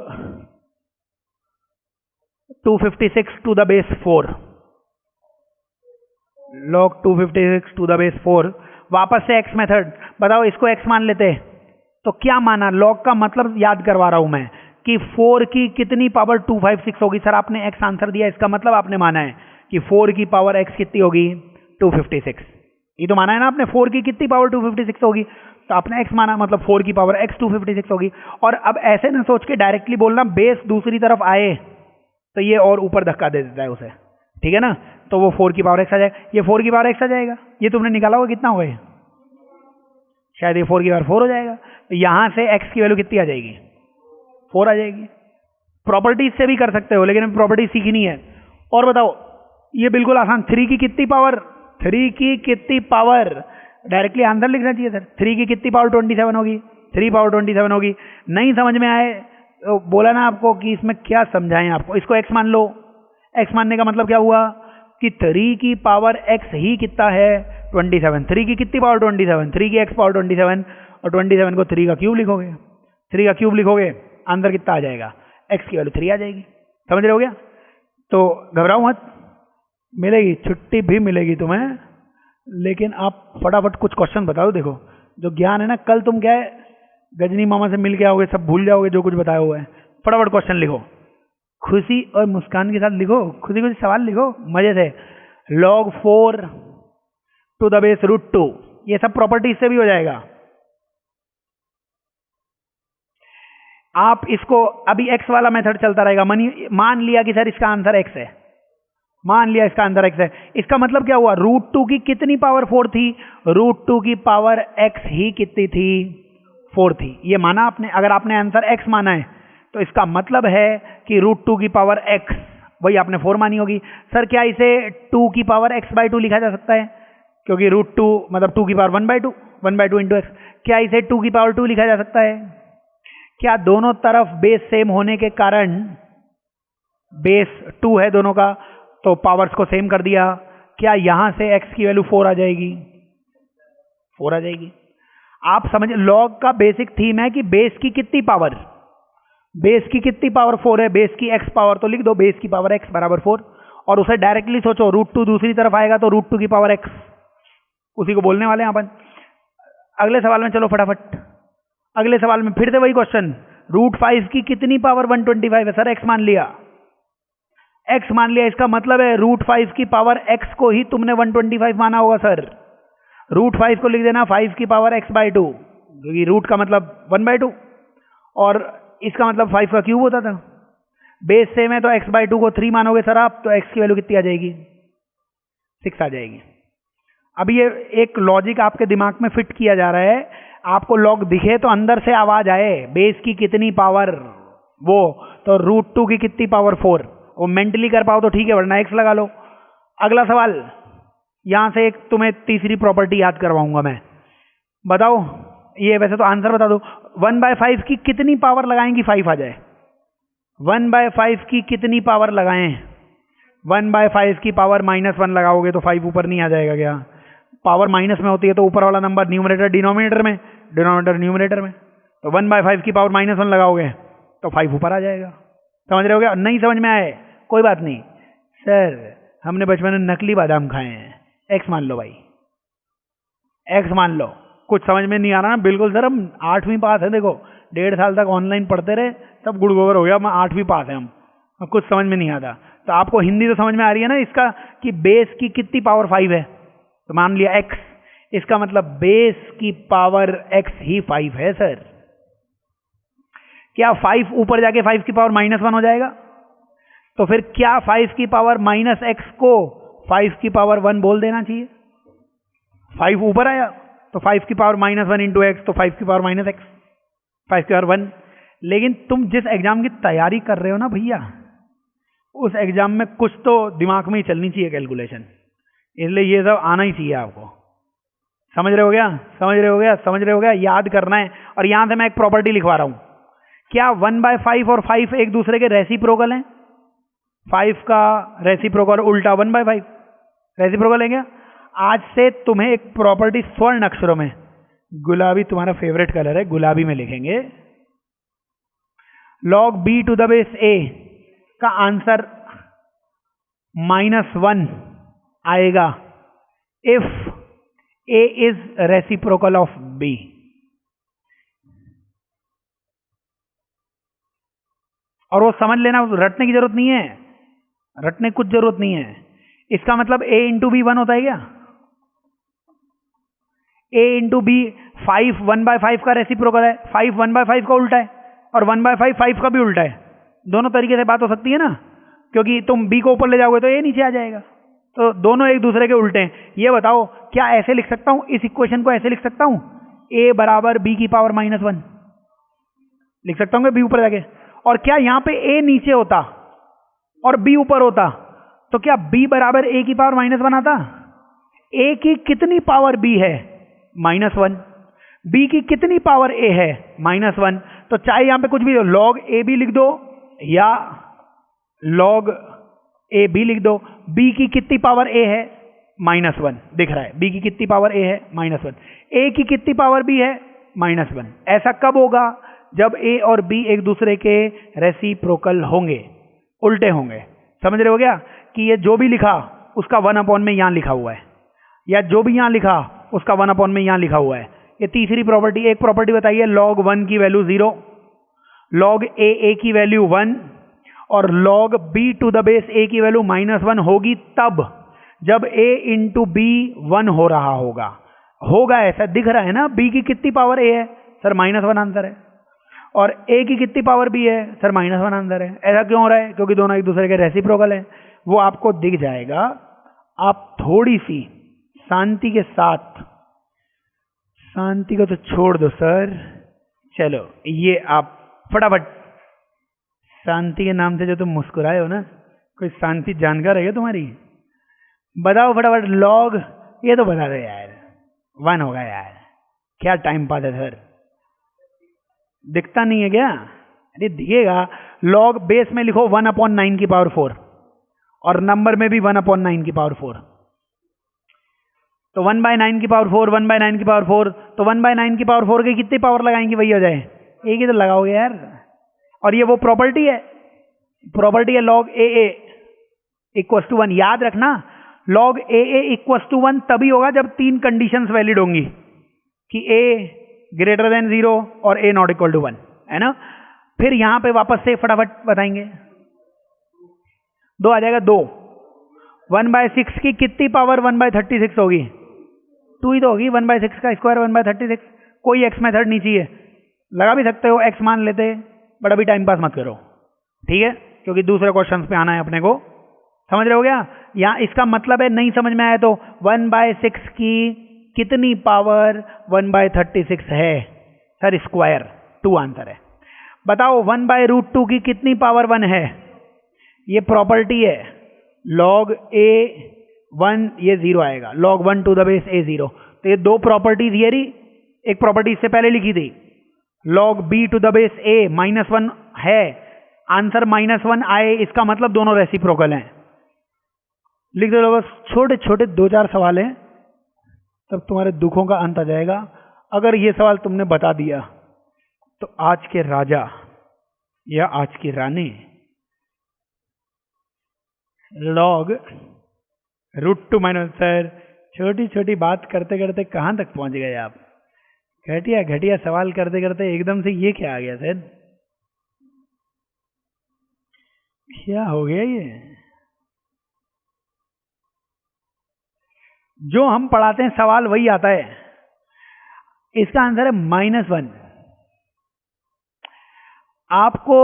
256 to the base 4, log 256 to the base 4, वापस से x मेथड। बताओ इसको x मान लेते तो क्या माना, log का मतलब याद करवा रहा हूं मैं कि 4 की कितनी पावर 256 होगी। सर आपने x आंसर दिया, इसका मतलब आपने माना है कि 4 की पावर x कितनी होगी 256। ये तो माना है ना आपने, 4 की कितनी पावर 256 होगी, तो आपने x माना, मतलब 4 की पावर x 256 होगी। और अब ऐसे ना सोच के डायरेक्टली बोलना बेस दूसरी तरफ आए तो ये और ऊपर धक्का दे देता है उसे, ठीक है ना? तो वो 4 की पावर x आ जाएगा, ये 4 की पावर x आ जाएगा, ये तुमने निकाला होगा कितना होगा, शायद ये 4 की पावर 4 हो जाएगा। तो यहां से x की वैल्यू कितनी आ जाएगी 4 आ जाएगी। प्रॉपर्टीज से भी कर सकते हो, लेकिन प्रॉपर्टी सीखनी है। और बताओ, ये बिल्कुल आसान, 3 की कितनी पावर, 3 की कितनी पावर, डायरेक्टली आंसर लिखना चाहिए सर। 3 की कितनी पावर 27 होगी, 3 पावर 27 होगी। नहीं समझ में आए तो बोला ना आपको कि इसमें क्या समझाएं आपको, इसको x मान लो। x मानने का मतलब क्या हुआ कि 3 की पावर x ही कितना है 27। 3 की कितनी पावर 27, 3 की x पावर 27, और 27 को 3 का क्यूब लिखोगे, 3 का क्यूब लिखोगे, आंसर कितना आ जाएगा, x की वैल्यू 3 आ जाएगी। समझ रहे हो गया? तो घबराओ मत, मिलेगी छुट्टी भी मिलेगी तुम्हें, लेकिन आप फटाफट कुछ क्वेश्चन बताओ। देखो जो ज्ञान है ना, कल तुम क्या है गजनी मामा से मिल के आओगे, सब भूल जाओगे जो कुछ बताया हुआ है। फटाफट क्वेश्चन लिखो, खुशी और मुस्कान के साथ लिखो, खुशी खुशी सवाल लिखो मजे से। log 4 टू द बेस √2, ये सब प्रॉपर्टी से भी हो जाएगा। आप इसको अभी x वाला मेथड चलता रहेगा, मान लिया कि सर इसका आंसर x है, मान लिया इसका आंसर x है, इसका मतलब क्या हुआ, √2 की कितनी पावर 4 थी, √2 की पावर x ही कितनी थी 4 थी। ये माना आपने, अगर आपने आंसर x माना है तो इसका मतलब है कि √2 की पावर x, वही आपने 4 मानी होगी। सर क्या इसे 2 की पावर x/2 लिखा जा सकता है, क्योंकि √2 मतलब 2 की पावर 1/2, 1/2 इंटू x। क्या इसे 2 की पावर 2 लिखा जा सकता है? क्या दोनों तरफ बेस सेम होने के कारण, बेस 2 है दोनों का, तो पावर्स को सेम कर दिया, क्या यहां से x की वैल्यू 4 आ जाएगी, 4 आ जाएगी। आप समझ, लॉग का बेसिक थीम है कि बेस की कितनी पावर, बेस की कितनी पावर 4 है, बेस की x पावर, तो लिख दो बेस की पावर x बराबर 4, और उसे डायरेक्टली सोचो, √2 दूसरी तरफ आएगा तो √2 की पावर x, उसी को बोलने वाले हैं अपन। अगले सवाल में चलो फटाफट, अगले सवाल में फिर से वही क्वेश्चन, √5 की कितनी पावर 125 है। सर x मान लिया, x मान लिया, इसका मतलब है √5 की पावर x को ही तुमने 125 माना होगा सर। √5 को लिख देना 5 की पावर x/2, क्योंकि रूट का मतलब 1/2 और इसका मतलब 5 का क्यूब होता था। बेस सेम है तो x/2 को 3 मानोगे सर आप, तो x की वैल्यू कितनी आ जाएगी 6 आ जाएगी। अब ये एक लॉजिक आपके दिमाग में फिट किया जा रहा है, आपको लॉग दिखे तो अंदर से आवाज आए बेस की कितनी पावर वो, तो √2 की कितनी पावर 4, वो मेंटली कर पाओ तो ठीक है, वरना x लगा लो। अगला सवाल, यहां से एक तुम्हें तीसरी प्रॉपर्टी याद करवाऊंगा मैं, बताओ ये, वैसे तो आंसर बता दो, 1/5 की कितनी पावर लगाएंगी 5 आ जाए, 1/5 की कितनी पावर लगाएं, 1/5 की पावर -1 लगाओगे तो 5 ऊपर नहीं आ जाएगा क्या? पावर माइनस में होती है तो ऊपर वाला नंबर न्यूमरेटर डिनोमिनेटर में, डिनोमिनेटर न्यूमरेटर में, तो 1/5 की पावर -1 लगाओगे तो 5 ऊपर आ जाएगा। समझ रहे हो क्या? नहीं समझ में आए कोई बात नहीं, सर हमने बचपन में नकली बादाम खाए हैं, x मान लो भाई, x मान लो। कुछ समझ में नहीं आ रहा ना, बिल्कुल सर हम 8वीं पास है, देखो 1.5 साल तक ऑनलाइन पढ़ते रहे, सब गुड़ गोबर हो गया, हम 8वीं पास है हम, कुछ समझ में नहीं आता। तो आपको हिंदी तो समझ में आ रही है ना इसका, कि बेस की कितनी पावर 5 है, तो मान लिया x, इसका मतलब बेस की पावर x ही 5 है सर। क्या 5 ऊपर जाके 5 की पावर -1 हो जाएगा? तो फिर क्या 5 की पावर माइनस एक्स को 5 की पावर 1 बोल देना चाहिए? 5 ऊपर आया तो 5 की पावर माइनस 1 इंटू एक्स, तो 5 की पावर माइनस एक्स, 5 की पावर 1। लेकिन तुम जिस एग्जाम की तैयारी कर रहे हो ना भैया, उस एग्जाम में कुछ तो दिमाग में ही चलनी चाहिए कैलकुलेशन, इसलिए ये सब आना ही चाहिए आपको। समझ रहे हो गया? समझ रहे हो गया? समझ रहे हो गया? याद करना है। और यहां से मैं एक प्रॉपर्टी लिखवा रहा हूं, क्या 1/5 और 5 एक दूसरे के रेसिप्रोकल हैं? 5 का रेसिप्रोकल उल्टा 1/5 रेसिप्रोकल है क्या? आज से तुम्हें एक प्रॉपर्टी स्वर्ण अक्षरों में, गुलाबी तुम्हारा फेवरेट कलर है, गुलाबी में लिखेंगे, log b to the base a का आंसर -1 आएगा if a is reciprocal of b। और वो समझ लेना, रटने की जरूरत नहीं है, रटने की कुछ जरूरत नहीं है। इसका मतलब a इंटू बी 1 होता है क्या? a इंटू बी 5 1/5 का रेसिप्रोकल है, 5 1/5 का उल्टा है, और 1/5 5 का भी उल्टा है। दोनों तरीके से बात हो सकती है ना, क्योंकि तुम b को ऊपर ले जाओगे तो a नीचे आ जाएगा, तो दोनों एक दूसरे के उल्टे हैं। ये बताओ, क्या ऐसे लिख सकता हूं, इस इक्वेशन को ऐसे लिख सकता हूं, a बराबर b की पावर -1 लिख सकता हूँ b ऊपर जाके? और क्या यहां पे a नीचे होता और b ऊपर होता तो क्या b बराबर a की पावर -1 आता? a की कितनी पावर b है? -1। b की कितनी पावर a है? -1। तो चाहे यहां पे कुछ भी log a b लिख दो या log a b लिख दो, b की कितनी पावर a है? -1 दिख रहा है, b की कितनी पावर a है? -1। a की कितनी पावर b है? -1। ऐसा कब होगा? जब a और b एक दूसरे के रेसिप्रोकल होंगे, उल्टे होंगे। समझ रहे हो गया कि ये जो भी लिखा उसका 1/, में यहां लिखा हुआ है, या जो भी यहां लिखा उसका 1/, में यहां लिखा हुआ है। ये तीसरी प्रॉपर्टी। एक प्रॉपर्टी बताइए, log 1 की वैल्यू 0, log a की वैल्यू 1 और log b to the base a की वैल्यू -1 होगी तब जब a इंटू b 1 हो रहा होगा ऐसा दिख रहा है ना। b की कितनी पावर a है सर? -1 आंसर है। और a की कितनी पावर b है सर? -1 आंसर है। ऐसा क्यों हो रहा है? क्योंकि दोनों एक दूसरे के रेसिप्रोकल है। वो आपको दिख जाएगा। आप थोड़ी सी शांति के साथ, शांति को तो छोड़ दो सर, चलो ये आप फटाफट, शांति के नाम से जो तुम मुस्कुराए हो ना, कोई शांति जानकार है तुम्हारी? बताओ फटाफट log, ये तो बता दो यार, 1 होगा यार। क्या टाइम पास है सर, दिखता नहीं है क्या? अरे दिखेगा। log बेस में लिखो 1/9 की पावर 4 और नंबर में भी 1/9 की पावर 4, तो 1/9 की पावर 4, 1/9 की पावर 4, तो 1/9 की पावर 4 की कितनी पावर लगाएंगे वही हो जाए? एक ही तो लगाओगे यार। और ये वो प्रॉपर्टी है, log AA इक्वल्स टू 1। याद रखना, log AA इक्वल्स टू 1 तभी होगा जब 3 कंडीशंस वैलिड होंगी कि a ग्रेटर देन 0 और a नॉट इक्वल टू 1, है ना। फिर यहां पे वापस से फटाफट बताएंगे, 2 आ जाएगा। 2 1/6 की कितनी पावर 1/36 होगी? 2 ही तो होगी। 1/6 का स्क्वायर 1/36। कोई x मेथड नहीं चाहिए, लगा भी सकते हो, x मान लेते, बट अभी टाइम पास मत करो, ठीक है, क्योंकि दूसरे क्वेश्चंस पे आना है अपने को। समझ रहे हो गया? यहाँ इसका मतलब है, नहीं समझ में आया तो 1/6 की कितनी पावर 1/36 है सर? स्क्वायर 2 आंसर है। बताओ 1/√2 की कितनी पावर 1 है? ये प्रॉपर्टी है, log a 1 ये 0 आएगा, log 1 to the base a 0। तो ये दो प्रॉपर्टीज, ये रही एक प्रॉपर्टी इससे पहले लिखी थी, log b to the base a -1 है, आंसर -1 आए, इसका मतलब दोनों रेसिप्रोकल हैं। लिख दो बस, छोटे छोटे 2-4 सवाल हैं, तब तुम्हारे दुखों का अंत आ जाएगा। अगर ये सवाल तुमने बता दिया तो आज के राजा या आज की रानी log √2 सर, छोटी छोटी बात करते करते कहां तक पहुंच गए आप? घटिया घटिया सवाल करते करते एकदम से ये क्या आ गया सर? क्या हो गया ये? जो हम पढ़ाते हैं सवाल वही आता है। इसका आंसर है -1। आपको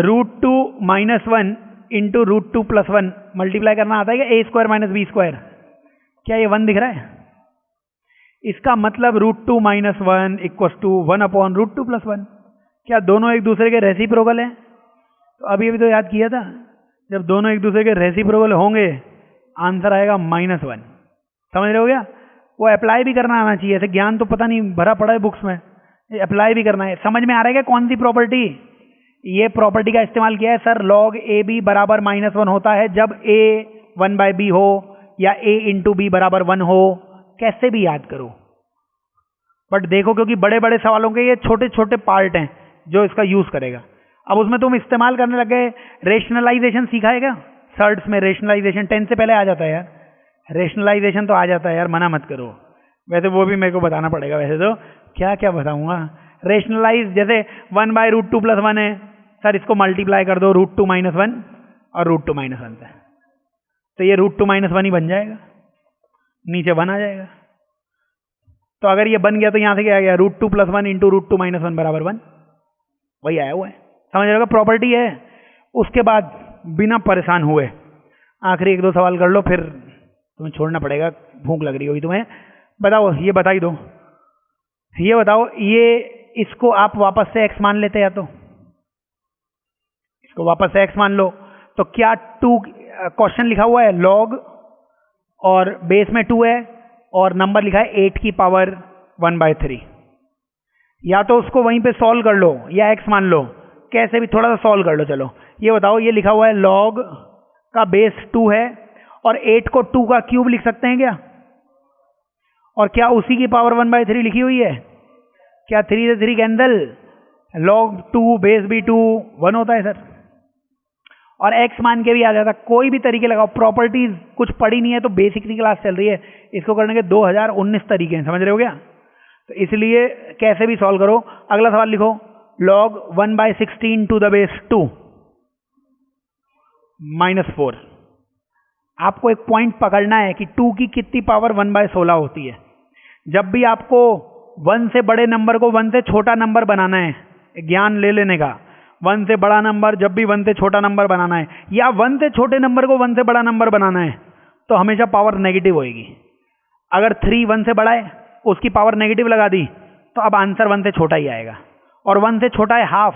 √2 -1 इंटू रूट 2 प्लस 1 मल्टीप्लाई करना आता है क्या? A square minus b square, क्या ये 1 दिख रहा है? इसका मतलब root 2 minus 1 equals to 1 upon root 2 plus 1। क्या दोनों एक दूसरे के रेसिप्रोकल हैं? तो अभी अभी तो याद किया था, जब दोनों एक दूसरे के रेसिप्रोकल होंगे आंसर आएगा -1। समझ रहे हो क्या? वो अप्लाई भी करना आना चाहिए, ऐसे ज्ञान तो पता नहीं भरा पड़ा है बुक्स में, अप्लाई भी करना है। समझ में आ रहा है क्या कौन सी प्रॉपर्टी? ये प्रॉपर्टी का इस्तेमाल किया है सर, log ए बी बराबर -1 होता है जब a 1/b हो या a इंटू बी बराबर 1 हो। कैसे भी याद करो, बट देखो क्योंकि बड़े बड़े सवालों के ये छोटे छोटे पार्ट हैं जो इसका यूज करेगा। अब उसमें तुम इस्तेमाल करने लग गए, रेशनलाइजेशन सीखा है क्या? सर्ट्स में रेशनलाइजेशन 10 से पहले आ जाता है यार, रेशनलाइजेशन तो आ जाता है यार, मना मत करो। वैसे वो भी मेरे को बताना पड़ेगा, वैसे तो क्या क्या बताऊंगा। रेशनलाइज जैसे 1/√2 प्लस 1 है सर, इसको मल्टीप्लाई कर दो √2 - 1 और √2 - 1 से, तो ये √2 - 1 ही बन जाएगा, नीचे 1 आ जाएगा। तो अगर ये बन गया तो यहां से क्या आ गया? √2 + 1 इंटू √2 - 1 बराबर 1, वही आया हुआ है। समझ रहे हो? प्रॉपर्टी है। उसके बाद बिना परेशान हुए आखिरी 1-2 सवाल कर लो, फिर तुम्हें छोड़ना पड़ेगा, भूख लग रही होगी तुम्हें। बताओ, ये बता ही दो, ये बताओ, ये इसको आप वापस से x मान लेते हैं, तो इसको वापस से x मान लो, तो क्या 2 क्वेश्चन लिखा हुआ है log और बेस में 2 है और नंबर लिखा है 8 की पावर 1/3। या तो उसको वहीं पे सॉल्व कर लो या x मान लो, कैसे भी थोड़ा सा सॉल्व कर लो। चलो ये बताओ, ये लिखा हुआ है log का बेस 2 है और 8 को 2 का क्यूब लिख सकते हैं क्या? और क्या उसी की पावर 1/3 लिखी हुई है? क्या 3 से 3 कैंसिल, log 2 बेस भी 2 1 होता है सर, और x मान के भी आ जाता। कोई भी तरीके लगाओ, प्रॉपर्टीज कुछ पढ़ी नहीं है तो बेसिक की क्लास चल रही है, इसको करने के 2019 तरीके हैं, समझ रहे हो क्या? तो इसलिए कैसे भी सॉल्व करो। अगला सवाल लिखो, log 1/16 टू द बेस 2 -4। आपको एक पॉइंट पकड़ना है कि 2 की कितनी पावर 1/16 होती है। जब भी आपको 1 से बड़े नंबर को 1 से छोटा नंबर बनाना है, ज्ञान ले लेने का, 1 से बड़ा नंबर जब भी 1 से छोटा नंबर बनाना है, या 1 से छोटे नंबर को 1 से बड़ा नंबर बनाना है, तो हमेशा पावर नेगेटिव होएगी। अगर 3 1 से बड़ा है, उसकी पावर नेगेटिव लगा दी, तो अब आंसर 1 से छोटा ही आएगा। और 1 से छोटा है हाफ,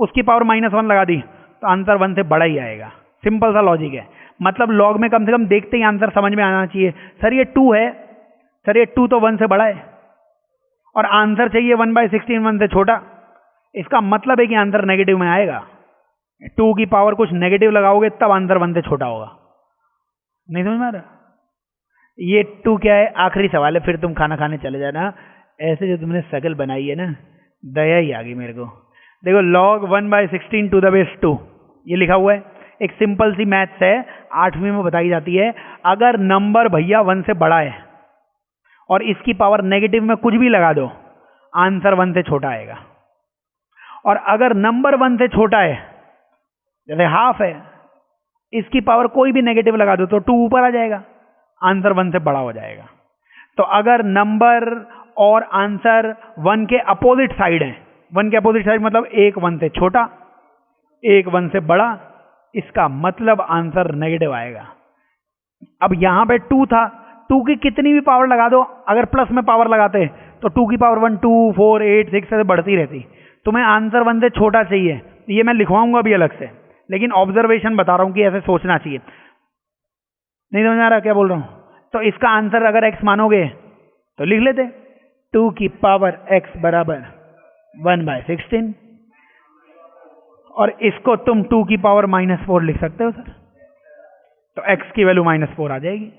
उसकी पावर -1 लगा दी, तो आंसर 1 से बड़ा ही आएगा। सिंपल सा लॉजिक है। मतलब लॉग में कम से कम देखते ही आंसर समझ में आना चाहिए। सर ये 2 है, सर ये 2 तो 1 से बड़ा है, और आंसर चाहिए 1/16 1 से छोटा, इसका मतलब है कि आंसर नेगेटिव में आएगा। 2 की पावर कुछ नेगेटिव लगाओगे तब आंसर 1 से छोटा होगा। नहीं समझ में आ रहा? ये 2 क्या है? आखिरी सवाल है, फिर तुम खाना खाने चले जाना। ऐसे जो तुमने शक्ल बनाई है ना, दया ही आ गई मेरे को। देखो log 1/16 टू द बेस 2 ये लिखा हुआ है। एक सिंपल सी मैथ्स है, 8वीं में बताई जाती है। अगर नंबर भैया 1 से बड़ा है और इसकी पावर नेगेटिव में कुछ भी लगा दो, आंसर 1 से छोटा आएगा। और अगर नंबर 1 से छोटा है, जैसे हाफ है, इसकी पावर कोई भी नेगेटिव लगा दो तो 2 ऊपर आ जाएगा, आंसर 1 से बड़ा हो जाएगा। तो अगर नंबर और आंसर 1 के अपोजिट साइड है, 1 के अपोजिट साइड मतलब एक 1 से छोटा, एक 1 से बड़ा, इसका मतलब आंसर नेगेटिव आएगा। अब यहां पे 2 था, 2 की कितनी भी पावर लगा दो, अगर प्लस में पावर लगाते तो 2 की पावर 1 2 4 8 6 से बढ़ती रहती। तुम्हें आंसर 1 से छोटा चाहिए, ये मैं लिखवाऊंगा भी अलग से, लेकिन ऑब्जर्वेशन बता रहा हूं कि ऐसे सोचना चाहिए। नहीं समझ आ रहा क्या बोल रहा हूं? तो इसका आंसर अगर x मानोगे तो लिख लेते 2 की पावर x बराबर 1/16, और इसको तुम 2 की पावर -4 लिख सकते हो सर, तो x की वैल्यू -4 आ जाएगी।